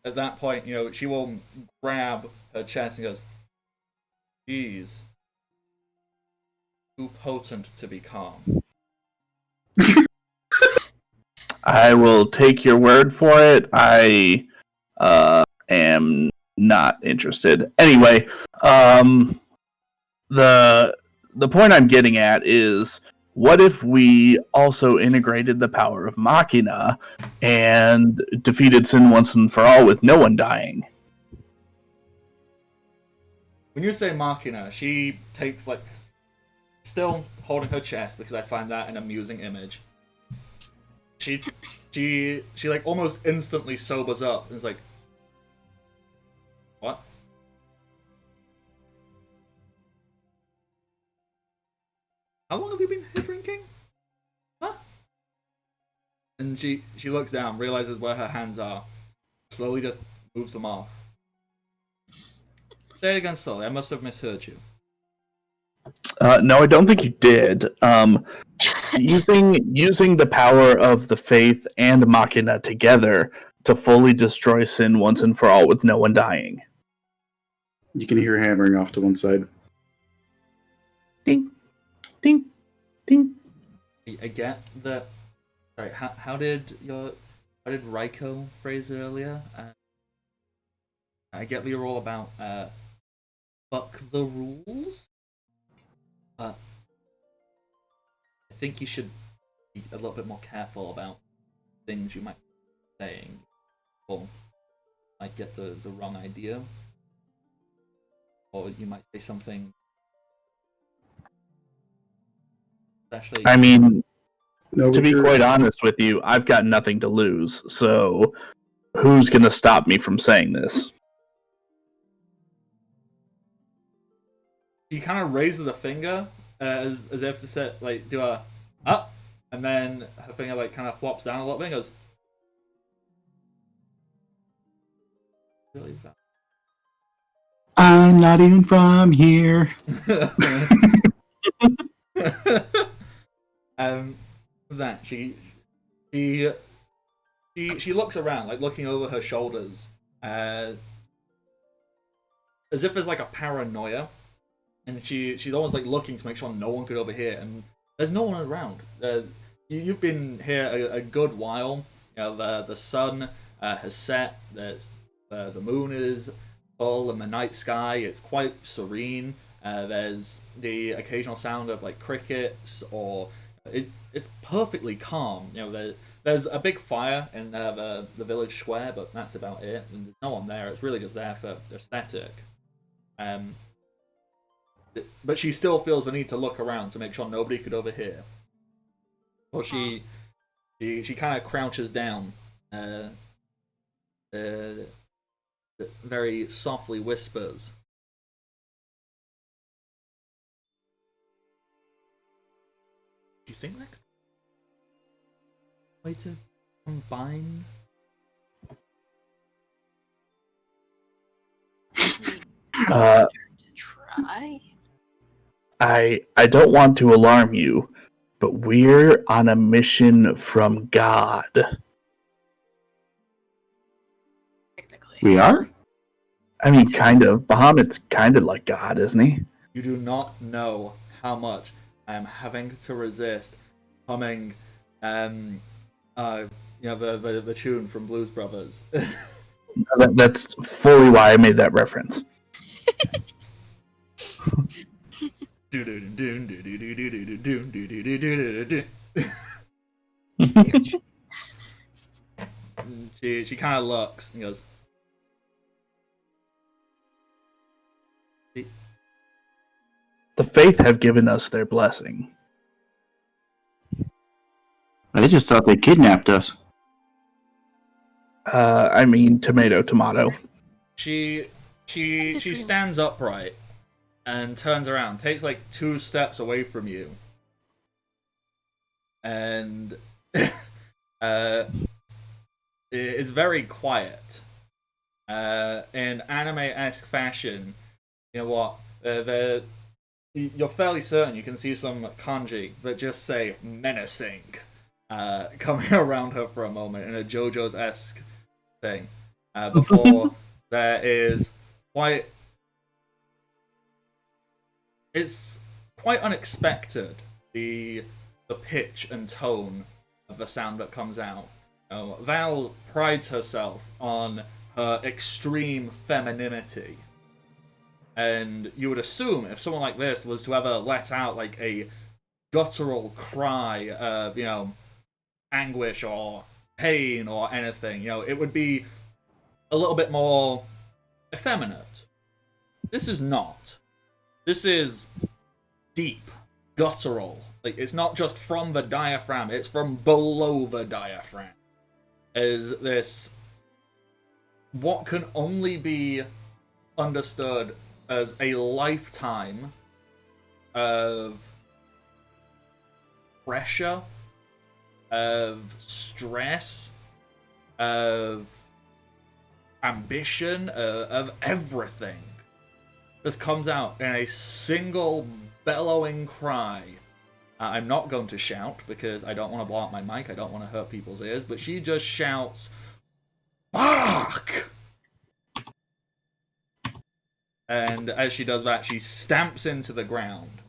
At that point, she will grab her chest and goes, geez, too potent to be calm. I will take your word for it. I am not interested. Anyway, the point I'm getting at is, what if we also integrated the power of Machina and defeated Sin once and for all with no one dying? When you say Machina, she takes, like, still holding her chest, because I find that an amusing image. She like almost instantly sobers up and is like, what? How long have you been here drinking? Huh? And she looks down, realizes where her hands are, slowly just moves them off. Say it again slowly, I must have misheard you. No, I don't think you did. Using the power of the faith and Machina together to fully destroy Sin once and for all with no one dying. You can hear hammering off to one side. Ding, ding, ding. I get that. Sorry, how did Raiko phrase it earlier? I get that you're all about fuck the rules. But I think you should be a little bit more careful about things you might be saying. Or might get the wrong idea. Or you might say something. Especially. I mean, No, to be quite honest with you, I've got nothing to lose. So who's going to stop me from saying this? He kind of raises a finger as if to say, like, do a up, and then her finger like kind of flops down a little bit and goes. Really bad. I'm not even from here. That she looks around, like looking over her shoulders, as if there's like a paranoia, and she's almost like looking to make sure no one could overhear, and there's no one around. You've been here a good while. You know, the sun has set. The moon is full in the night sky. It's quite serene. There's the occasional sound of like crickets, or it's perfectly calm. You know, there's a big fire in the village square, but that's about it. And there's no one there. It's really just there for aesthetic. But she still feels the need to look around to make sure nobody could overhear. Well, she kind of crouches down, very softly whispers. Do you think that could be a way to combine? To try. I don't want to alarm you, but we're on a mission from God. Technically. We are? I mean, kind of. Bahamut's kind of like God, isn't he? You do not know how much I am having to resist humming, the tune from Blues Brothers. That's fully why I made that reference. She kind of looks and goes. The Faith have given us their blessing. I just thought they kidnapped us. I mean, tomato. She stands upright and turns around, takes like 2 steps away from you, and it's very quiet. In anime-esque fashion, you know what? You're fairly certain you can see some kanji that just say menacing coming around her for a moment in a JoJo's-esque thing. Before there is quite... It's quite unexpected, the pitch and tone of the sound that comes out. Val prides herself on her extreme femininity. And you would assume if someone like this was to ever let out like a guttural cry of, anguish or pain or anything, it would be a little bit more effeminate. This is not. This is deep, guttural. Like, it's not just from the diaphragm, it's from below the diaphragm. Is this what can only be understood as a lifetime of pressure, of stress, of ambition, of everything. This comes out in a single bellowing cry. I'm not going to shout because I don't want to blow out my mic, I don't want to hurt people's ears, but she just shouts, "Fuck!" And as she does that, she stamps into the ground.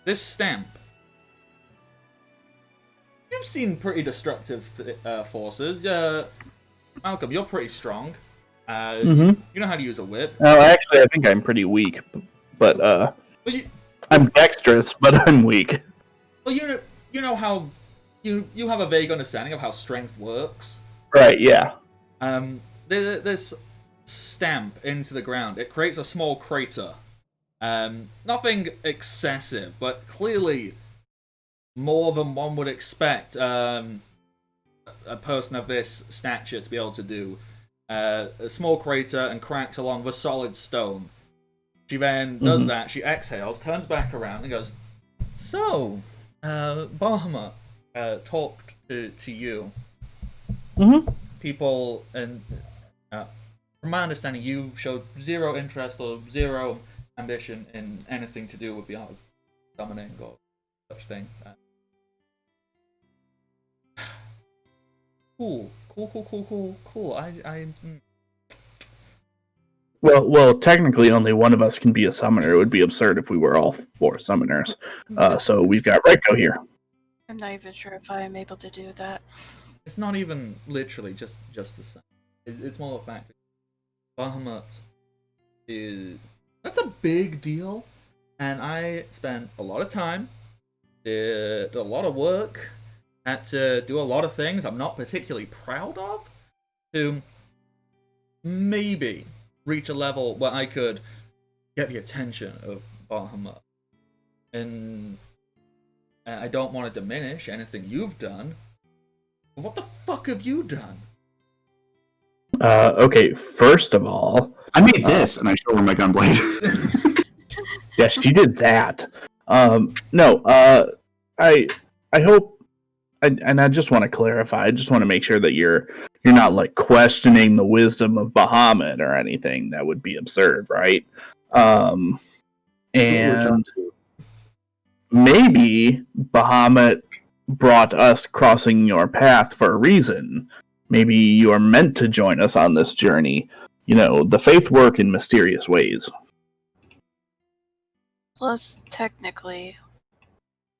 This stamp. You've seen pretty destructive forces. Malcolm, you're pretty strong. You know how to use a whip. Oh, actually, I think I'm pretty weak, but I'm dexterous, but I'm weak. Well, you know how you have a vague understanding of how strength works. Right? Yeah. This stamp into the ground, it creates a small crater. Nothing excessive, but clearly more than one would expect a person of this stature to be able to do. A small crater and cracks along the solid stone. She then does that. She exhales, turns back around, and goes, "So, Bahamut talked to you. People, and from my understanding, you showed zero interest or zero ambition in anything to do with the art of summoning or such thing." Cool. Well, technically, only one of us can be a summoner. It would be absurd if we were all 4 summoners. So we've got Reiko here. I'm not even sure if I am able to do that. It's not even literally just the same. It's more the fact that Bahamut is... That's a big deal. And I spent a lot of time, did a lot of work, had to do a lot of things I'm not particularly proud of to maybe reach a level where I could get the attention of Bahamut. And I don't want to diminish anything you've done, but what the fuck have you done? Okay, first of all... I made this, and I show her my gunblade. Yeah, she did that. No, I hope... and I just want to clarify. I just want to make sure that you're not like questioning the wisdom of Bahamut or anything. That would be absurd, right? And maybe Bahamut brought us crossing your path for a reason. Maybe you are meant to join us on this journey. You know, the faith work in mysterious ways. Plus, technically,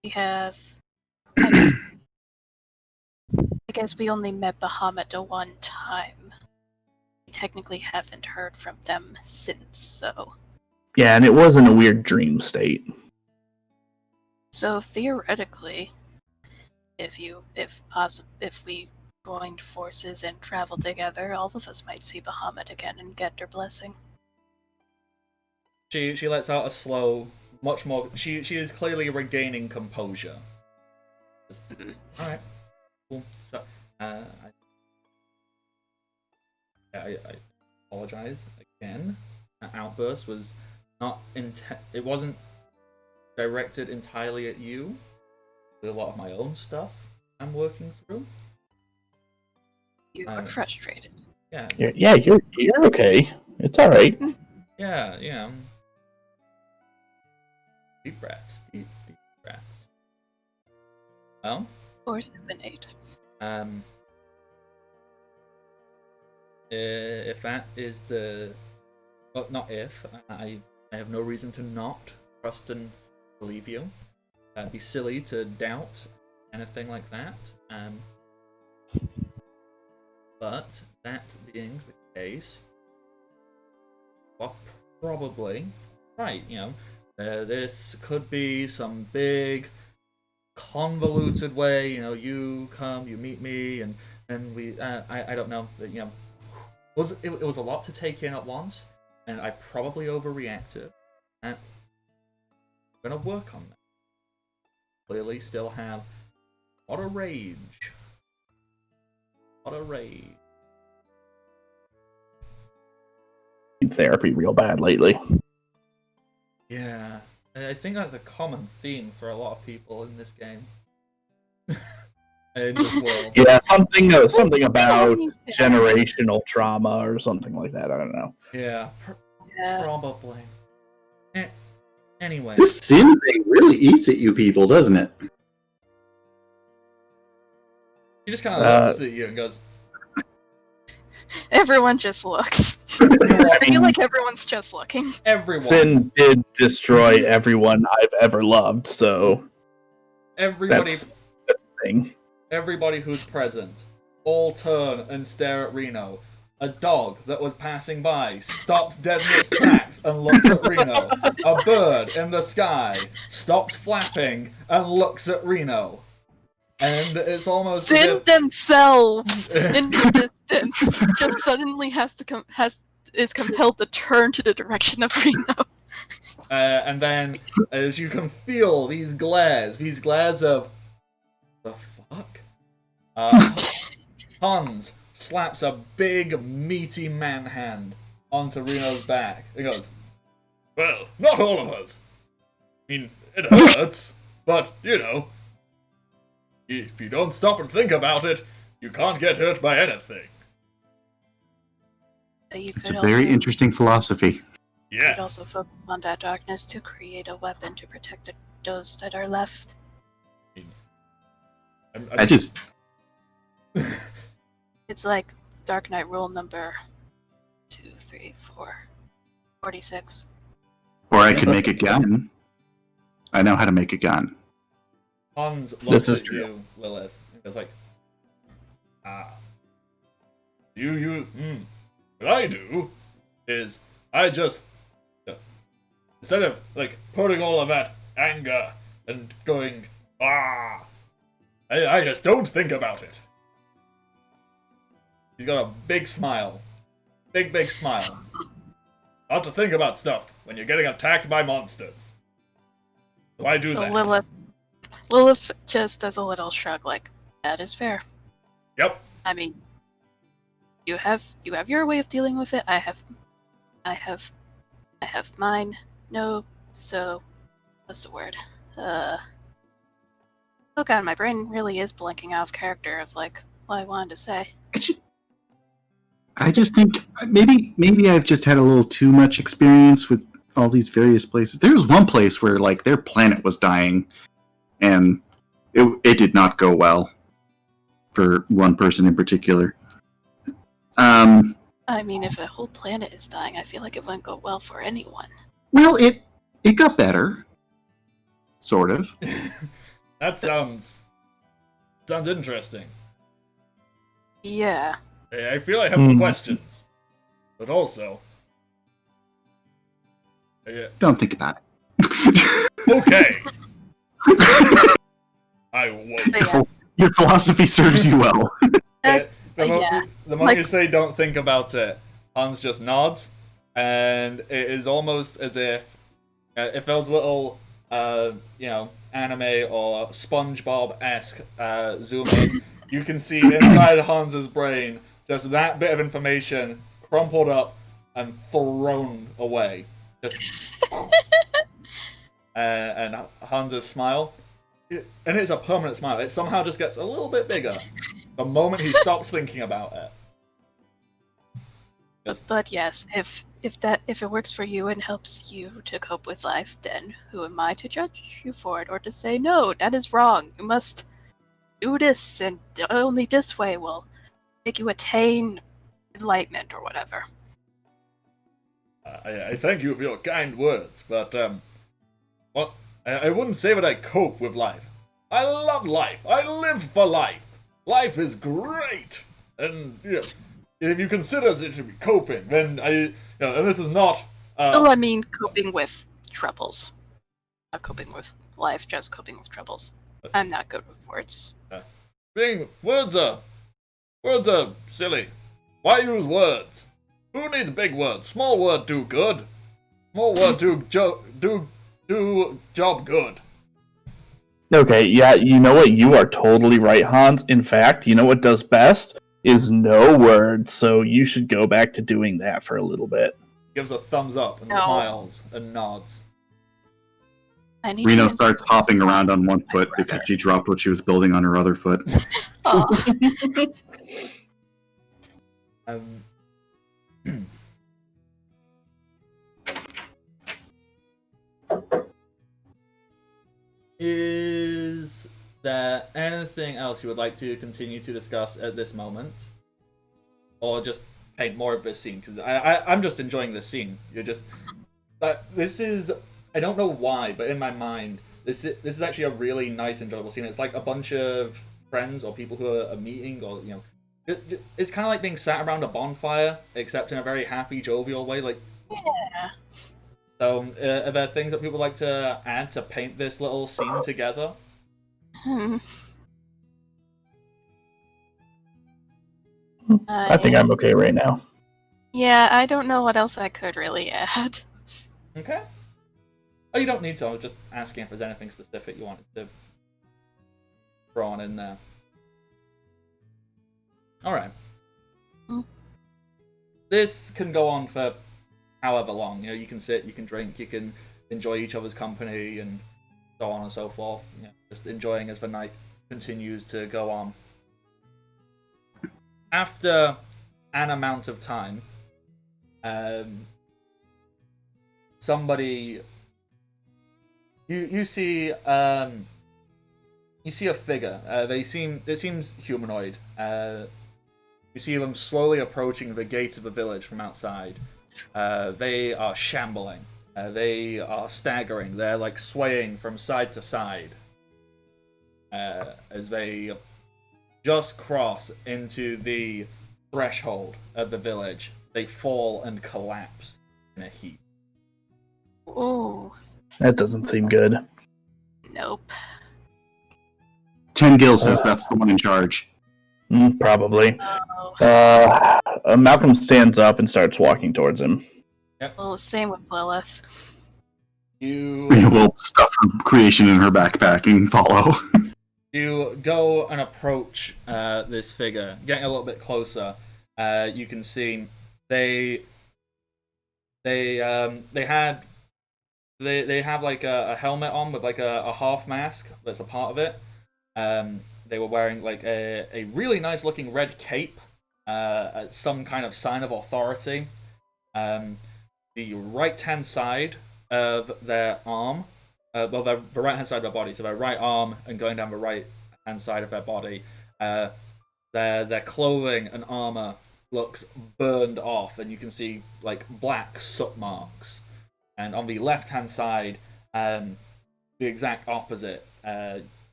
we have... I guess we only met Bahamut the one time. We technically haven't heard from them since, so... Yeah, and it was in a weird dream state. So theoretically, if we joined forces and traveled together, all of us might see Bahamut again and get their blessing. She lets out a slow, much more... She is clearly regaining composure. Alright. Cool. So, I apologize again. That outburst was not it wasn't directed entirely at you. There's a lot of my own stuff I'm working through. You are frustrated. Yeah. Yeah, you're okay. It's all right. Yeah. Deep breaths. Deep breaths. Well. 4, 7, 8. If that is the... Well, not if. I have no reason to not trust and believe you. It'd be silly to doubt anything like that. But that being the case, well, probably right. You know, this could be some big, convoluted way. You know, you come, you meet me, and we. I don't know. You know, it was a lot to take in at once, and I probably overreacted. And I'm gonna work on that. Clearly, still have a lot of rage. Therapy real bad lately. Yeah, and I think that's a common theme for a lot of people in this game. In this world. Yeah, something about generational trauma or something like that. I don't know. Yeah, probably. Anyway. This sin thing really eats at you people, doesn't it? He just kind of looks at you and goes... Everyone just looks. I feel like everyone's just looking. Everyone. Sin did destroy everyone I've ever loved, so... Everybody... That's the thing. Everybody who's present all turn and stare at Reno. A dog that was passing by stops dead in its tracks and looks at Reno. A bird in the sky stops flapping and looks at Reno. And it's almost Sin themselves in the distance just suddenly is compelled to turn to the direction of Reno. And then, as you can feel these glares of the fuck. Hans slaps a big, meaty man hand onto Reno's back. He goes, Well, not all of us. I mean, it hurts, but, you know, if you don't stop and think about it, you can't get hurt by anything. You It's could a very also, interesting philosophy. you could also Yes. focus on that darkness to create a weapon to protect those that are left. I just It's like Dark Knight rule number 2, 3, 4, 46. or I could make a gun. I know how to make a gun. Hans This looks is at true. you, Lilith, and goes like, you use, what I do is, I just, instead of, like, putting all of that anger and going, I just don't think about it. He's got a big smile. Big smile. Not to think about stuff when you're getting attacked by monsters. So I do that. Lilith just does a little shrug, like, that is fair. Yep. I mean, you have your way of dealing with it. I have mine. No, so what's the word? Oh god, my brain really is blanking out of character of like what I wanted to say. I just think maybe I've just had a little too much experience with all these various places. There was one place where like their planet was dying, and it did not go well for one person in particular. I mean, if a whole planet is dying, I feel like it wouldn't go well for anyone. Well, it got better, sort of. That sounds interesting. Yeah. I feel I have questions, but also, Don't think about it. okay. I won't. Yeah. Your philosophy serves you well. The yeah. moment Like- you say "don't think about it," Hans just nods, and it is almost as if those little, anime or SpongeBob-esque zoom in, you can see inside Hans's brain just that bit of information crumpled up and thrown away. Just and Hans's smile, and it's a permanent smile. It somehow just gets a little bit bigger the moment he stops thinking about it. But yes, if it works for you and helps you to cope with life, then who am I to judge you for it or to say no, that is wrong. You must do this, and only this way will make you attain enlightenment or whatever. I thank you for your kind words, but I wouldn't say that I cope with life. I love life. I live for life. Life is great, and if you consider it to be coping, then and this is not. Well, I mean, coping with troubles. Not coping with life, just coping with troubles. I'm not good with words. Words are silly. Why use words? Who needs big words? Small word do good. Small word do job good. Okay, yeah, you know what? You are totally right, Hans. In fact, you know what does best? Is no words, so you should go back to doing that for a little bit. Gives a thumbs up and No. smiles and nods. I need Reno to- starts hopping around on one foot because she dropped what she was building on her other foot. Oh. Is there anything else you would like to continue to discuss at this moment? Or just paint more of this scene? Because I'm just enjoying this scene. You're just... this is... I don't know why, but in my mind, this is actually a really nice, enjoyable scene. It's like a bunch of friends or people who are meeting, or, it's kind of like being sat around a bonfire, except in a very happy, jovial way. Like, Yeah. so, are there things that people would like to add to paint this little scene together? I think I'm okay right now. Yeah, I don't know what else I could really add. Okay. Oh, you don't need to. I was just asking if there's anything specific you wanted to throw on in there. Alright. Mm. This can go on for however long. You can sit, you can drink, you can enjoy each other's company, and so on and so forth. Just enjoying as the night continues to go on. After an amount of time, somebody you see a figure. It seems humanoid. You see them slowly approaching the gates of the village from outside. They are shambling. They are staggering. They're like swaying from side to side as they just cross into the threshold of the village. They fall and collapse in a heap. Ooh, That doesn't seem good. nope. 10 Gil says that's the one in charge. Probably. Oh. Malcolm stands up and starts walking towards him. Well, same with Lilith. You We'll stuff her creation in her backpack and follow. You go and approach this figure, getting a little bit closer. You can see they have like a helmet on with like a half mask that's a part of it. They were wearing like a really nice looking red cape, some kind of sign of authority. The right hand side of their arm, the right hand side of their body, so their right arm and going down the right hand side of their body, their clothing and armor looks burned off, and you can see like black soot marks. And on the left hand side, the exact opposite,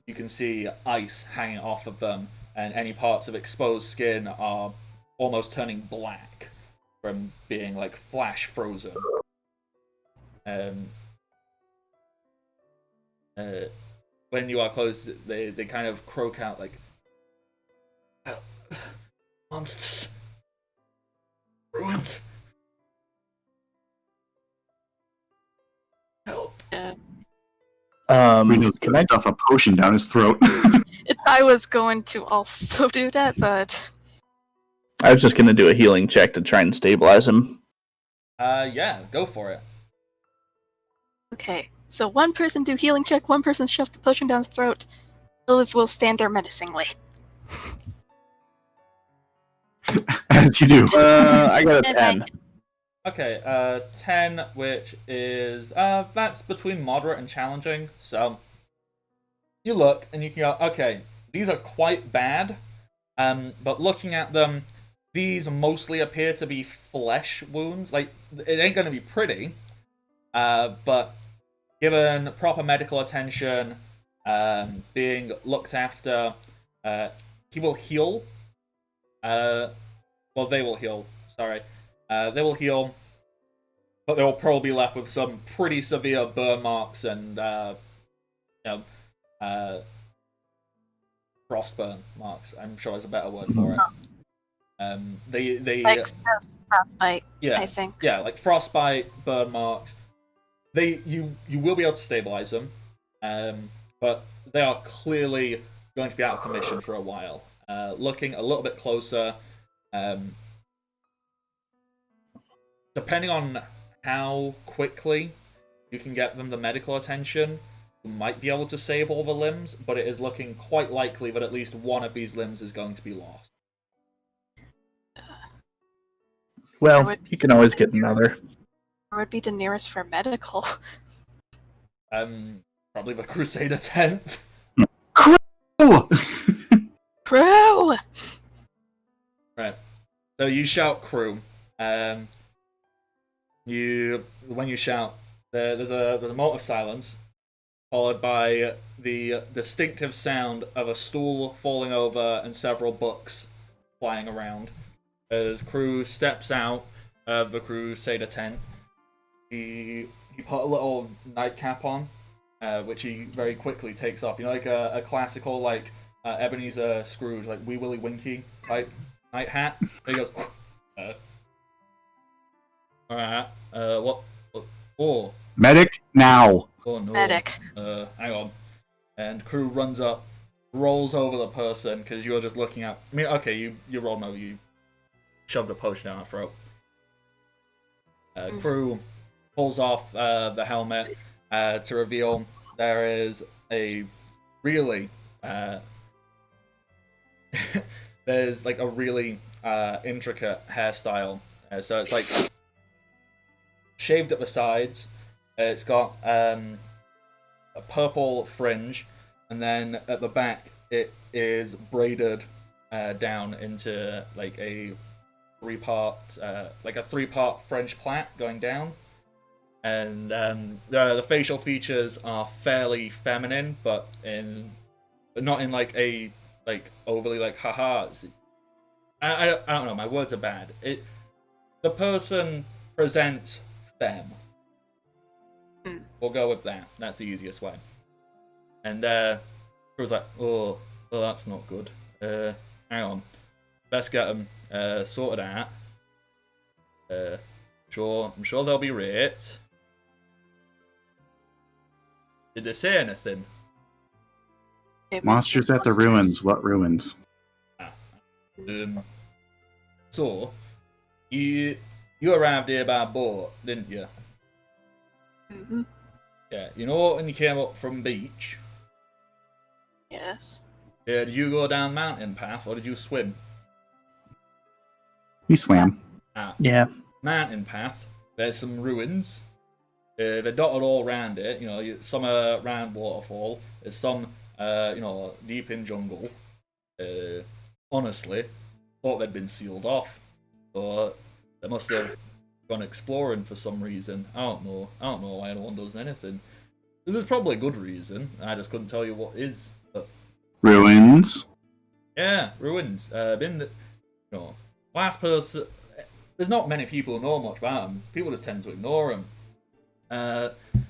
you can see ice hanging off of them, and any parts of exposed skin are almost turning black from being like flash frozen. When you are close, they kind of croak out like, "Help. Monsters, ruins, help." Can I stuff a potion down his throat? I was going to also do that, but I was just going to do a healing check to try and stabilize him. Yeah, go for it. okay. So one person do healing check, one person shove the potion down his throat. Lilith will stand there menacingly. As you do. I got a As 10. Okay, 10, which is, that's between moderate and challenging, so you look and you can go, okay, these are quite bad, but looking at them, these mostly appear to be flesh wounds. Like, it ain't gonna be pretty, but given proper medical attention, being looked after, he will heal. Well, they will heal, sorry. They will heal, but they will probably be left with some pretty severe burn marks and, frostburn marks. I'm sure there's a better word for it. They Like frostbite, yeah, I think. yeah, like frostbite, burn marks. You will be able to stabilize them, but they are clearly going to be out of commission for a while. Looking a little bit closer, depending on how quickly you can get them the medical attention, you might be able to save all the limbs, but it is looking quite likely that at least one of these limbs is going to be lost. Well, you can always get another. Where would be the nearest for medical? Probably the Crusader tent. Oh! Crew! Right. So you shout crew. When you shout, there's a moment of silence, followed by the distinctive sound of a stool falling over and several books flying around. As crew steps out of the Crusader tent, he put a little nightcap on, which he very quickly takes off. You know, like a classical like Ebenezer Scrooge, like Wee Willie Winky type night hat. And he goes, alright, what? Oh. Medic, now. Oh no. Medic. Hang on. And crew runs up, rolls over the person, because you're just looking at... I mean, okay, you rolled over, you shoved a potion down her throat. Crew pulls off the helmet to reveal there is a really there's like a really intricate hairstyle. So it's like shaved at the sides. It's got a purple fringe, and then at the back it is braided down into like a three-part French plait going down. And the facial features are fairly feminine, but not in like a overly like haha. I don't know. My words are bad. The person presents femme. We'll go with that. That's the easiest way. And it was like, oh, that's not good. Hang on, best get them sorted out. I'm sure they'll be right. Did they say anything? Monsters at the ruins. What ruins? So, you arrived here by boat, didn't you? Mm-hmm. Yeah. You know when you came up from beach? Yes. Did you go down mountain path or did you swim? We swam. Yeah. Mountain path. There's some ruins. They're dotted all around it. You know, some are around waterfall. There's some, deep in jungle. Honestly, thought they'd been sealed off, but they must have gone exploring for some reason. I don't know why anyone does anything. There's probably a good reason. I just couldn't tell you what is. But Ruins. yeah, ruins. Last person. There's not many people who know much about them. People just tend to ignore them.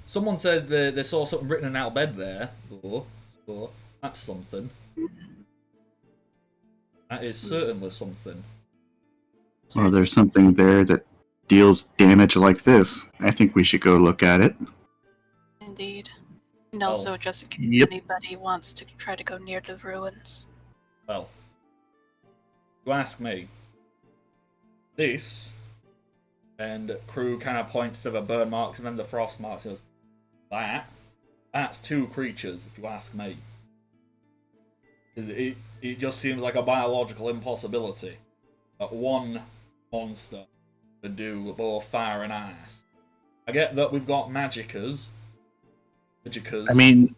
Someone said they saw something written in our bed there, though. So that's something. That is certainly something. Well, there's something there that deals damage like this. I think we should go look at it. Indeed. And also, just in case Yep. anybody wants to try to go near the ruins. Well, you ask me. This, and Crew kind of points to the burn marks and then the frost marks. And goes, that's two creatures, if you ask me. It just seems like a biological impossibility that one monster could do both fire and ice. I get that we've got magickas. I mean,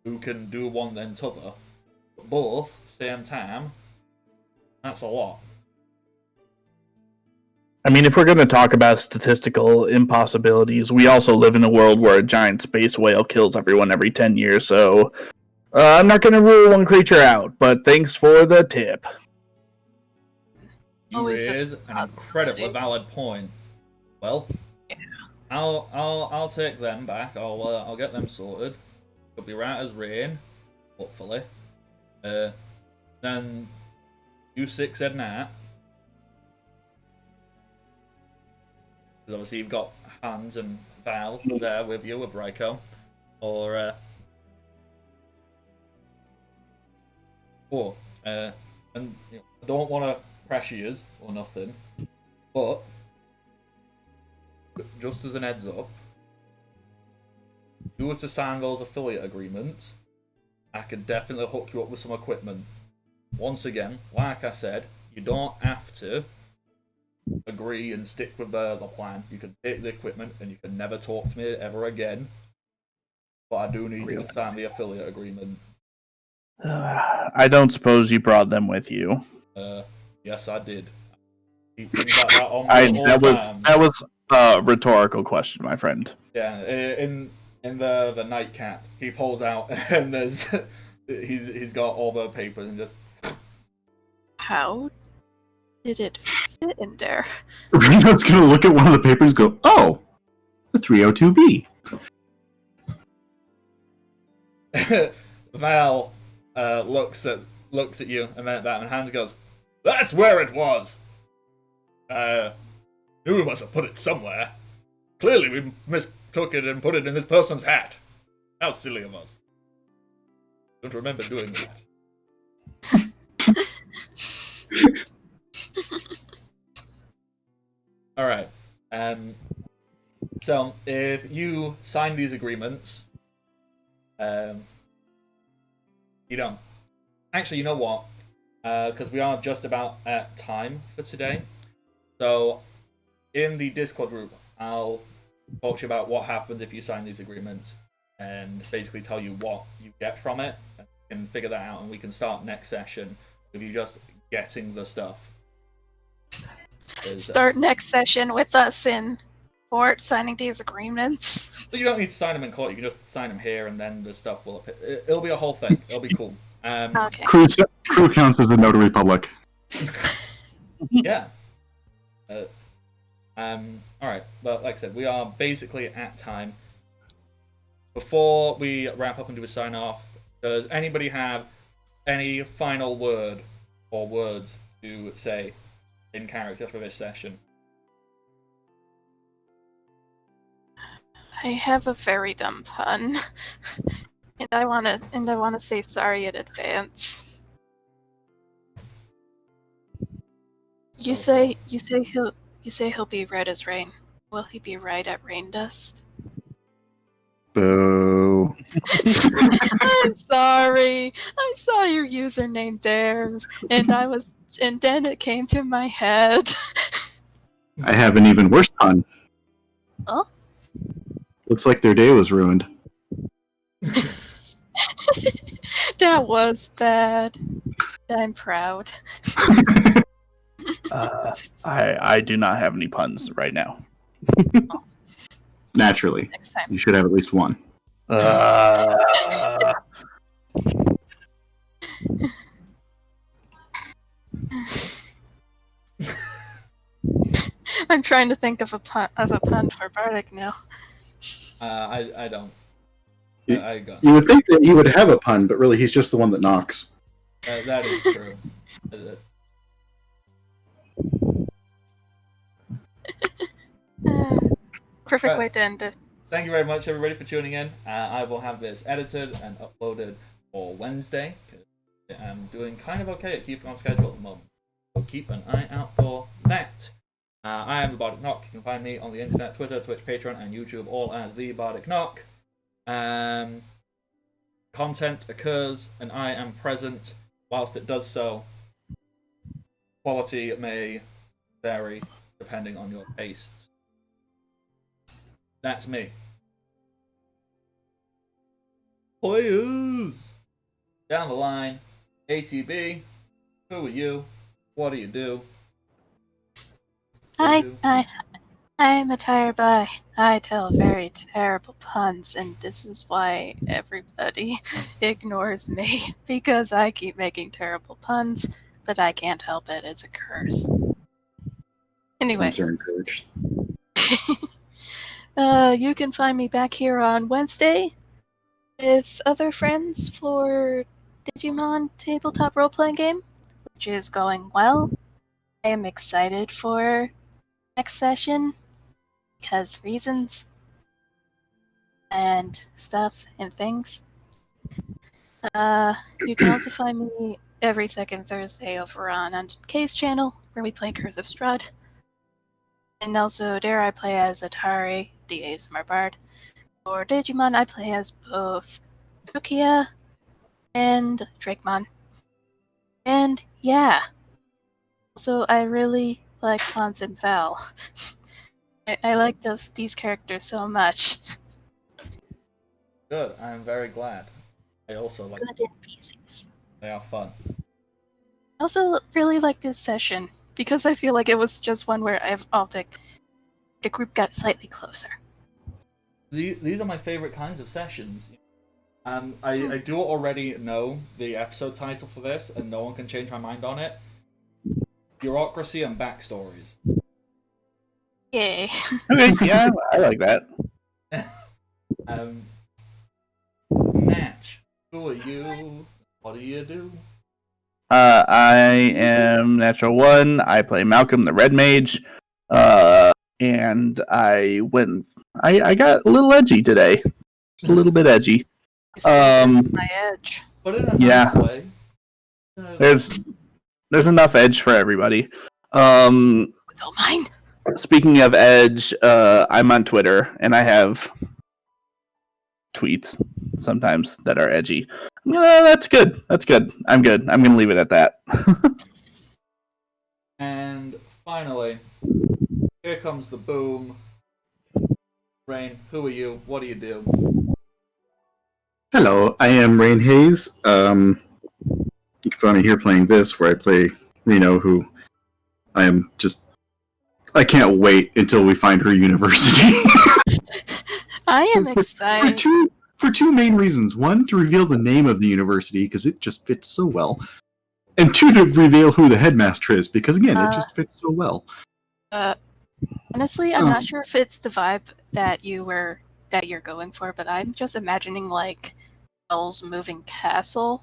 Who can do one then t'other, but both same time. That's a lot. if we're going to talk about statistical impossibilities, we also live in a world where a giant space whale kills everyone every 10 years, so I'm not going to rule one creature out, but thanks for the tip. You Always a raise an possibility. incredibly valid point. Well, Yeah. I'll take them back. I'll get them sorted. It'll be right as rain, hopefully. Then you six head out. Because obviously you've got Hans and Val there with you with Ryko, or and I don't want to pressure yous or nothing, but just as an heads up, if you were to sign those affiliate agreements, I could definitely hook you up with some equipment. Once again, like I said, you don't have to agree and stick with the plan. You can take the equipment and you can never talk to me ever again. But I do need you to sign the affiliate agreement. I don't suppose you brought them with you. Yes, I did. Keep things like that on me all the time. That was a rhetorical question, my friend. Yeah, in the nightcap, he pulls out and there's he's got all the papers and just. How did it fit in there? Reno's gonna look at one of the papers and go, oh, the 302B. Val looks at you and then that and Hans goes, "That's where it was. We must have put it somewhere. Clearly, we mistook it and put it in this person's hat. How silly of us. Don't remember doing that." All right. So if you sign these agreements, you don't. Actually, you know what? Because we are just about at time for today. So in the Discord group, I'll talk to you about what happens if you sign these agreements and basically tell you what you get from it. And you can figure that out, and we can start next session with you just getting the stuff. Start next session with us in court signing these agreements. But you don't need to sign them in court. You can just sign them here, and then the stuff will appear. It'll be a whole thing. It'll be cool. Okay. Crew counts as a notary public. Yeah. Alright, but like I said, we are basically at time. Before we wrap up and do a sign off, does anybody have any final word or words to say in character for this session? I have a very dumb pun. and I wanna say sorry in advance. You say he'll be red as rain. Will he be right at rain dust? Boo. I'm sorry. I saw your username there, and then it came to my head. I have an even worse pun. Oh? Looks like their day was ruined. That was bad. I'm proud. I do not have any puns right now. Naturally. Next time. You should have at least one. I'm trying to think of a pun for Bardic now. I don't. I got. You would think that he would have a pun, but really he's just the one that knocks. That is true. Perfect way to end this. Thank you very much, everybody, for tuning in. I will have this edited and uploaded for Wednesday. I'm doing kind of okay at keeping on schedule at the moment. So keep an eye out for that. I am the Bardic Knock. You can find me on the internet, Twitter, Twitch, Patreon, and YouTube, all as the Bardic Knock. Content occurs, and I am present. Whilst it does so, quality may vary depending on your tastes. That's me. Players! Down the line, ATB, who are you? What do you do? I'm a tired boy. I tell very terrible puns, and this is why everybody ignores me, because I keep making terrible puns, but I can't help it. It's a curse. Anyway. Puns are encouraged. You can find me back here on Wednesday with other friends for Digimon tabletop role-playing game, which is going well. I am excited for next session because reasons and stuff and things. You can also find me every second Thursday over on Kay's channel, where we play Curse of Strahd. And also there I play as Atari, the ASMR Bard. For Digimon, I play as both Rukia and Drakemon. And yeah. Also, I really like Hans and Val. I like these characters so much. Good, I'm very glad. I also like Good in pieces. They are fun. I also really like this session, because I feel like it was just one where the group got slightly closer. These are my favorite kinds of sessions. I do already know the episode title for this, and no one can change my mind on it. Bureaucracy and Backstories. Yay. Okay, yeah, I like that. Natch, who are you? What do you do? I am Natural One. I play Malcolm the Red Mage. And I got a little edgy today. Just a little bit edgy. My edge. But in a Yeah. nice way. There's enough edge for everybody. It's all mine. Speaking of Edge, I'm on Twitter and I have tweets sometimes that are edgy. That's good. That's good. I'm good. I'm going to leave it at that. And finally, here comes the boom. Rain, who are you? What do you do? Hello, I am Rain Hayes. You can find me here playing this, where I play Reno, who I can't wait until we find her university. I am for excited. two main reasons. One, to reveal the name of the university, because it just fits so well. And two, to reveal who the headmaster is, because again, it just fits so well. Honestly, I'm not sure if it's the vibe that you're going for, but I'm just imagining like Hell's Moving Castle,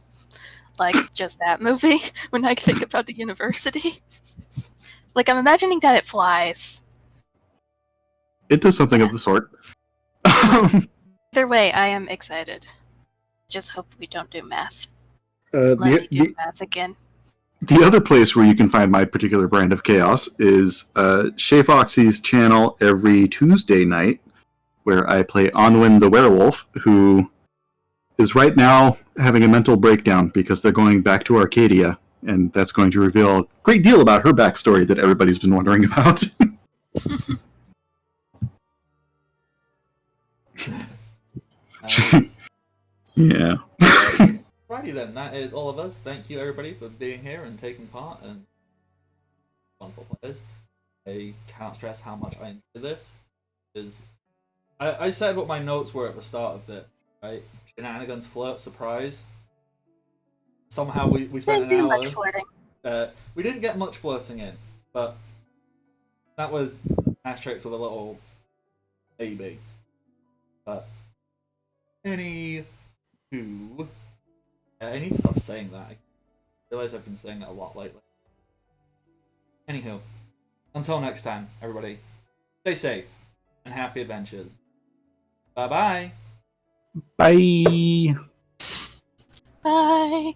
like just that movie. When I think about the university, like I'm imagining that it flies. It does something of the sort. Either way, I am excited. Just hope we don't do math. Let me do math again. The other place where you can find my particular brand of chaos is Shay Foxy's channel every Tuesday night, where I play Onwin the Werewolf, who is right now having a mental breakdown because they're going back to Arcadia, and that's going to reveal a great deal about her backstory that everybody's been wondering about. Yeah. Righty then, that is all of us. Thank you everybody for being here and taking part and wonderful players. I can't stress how much I enjoy this. I said what my notes were at the start of this, right? Shenanigans, flirt, surprise. Somehow we spent an hour. Much flirting. We didn't get much flirting in, but that was asterisks with a little maybe. But anywho, I need to stop saying that. I realize I've been saying it a lot lately. Anywho, until next time, everybody, stay safe and happy adventures. Bye-bye. Bye. Bye.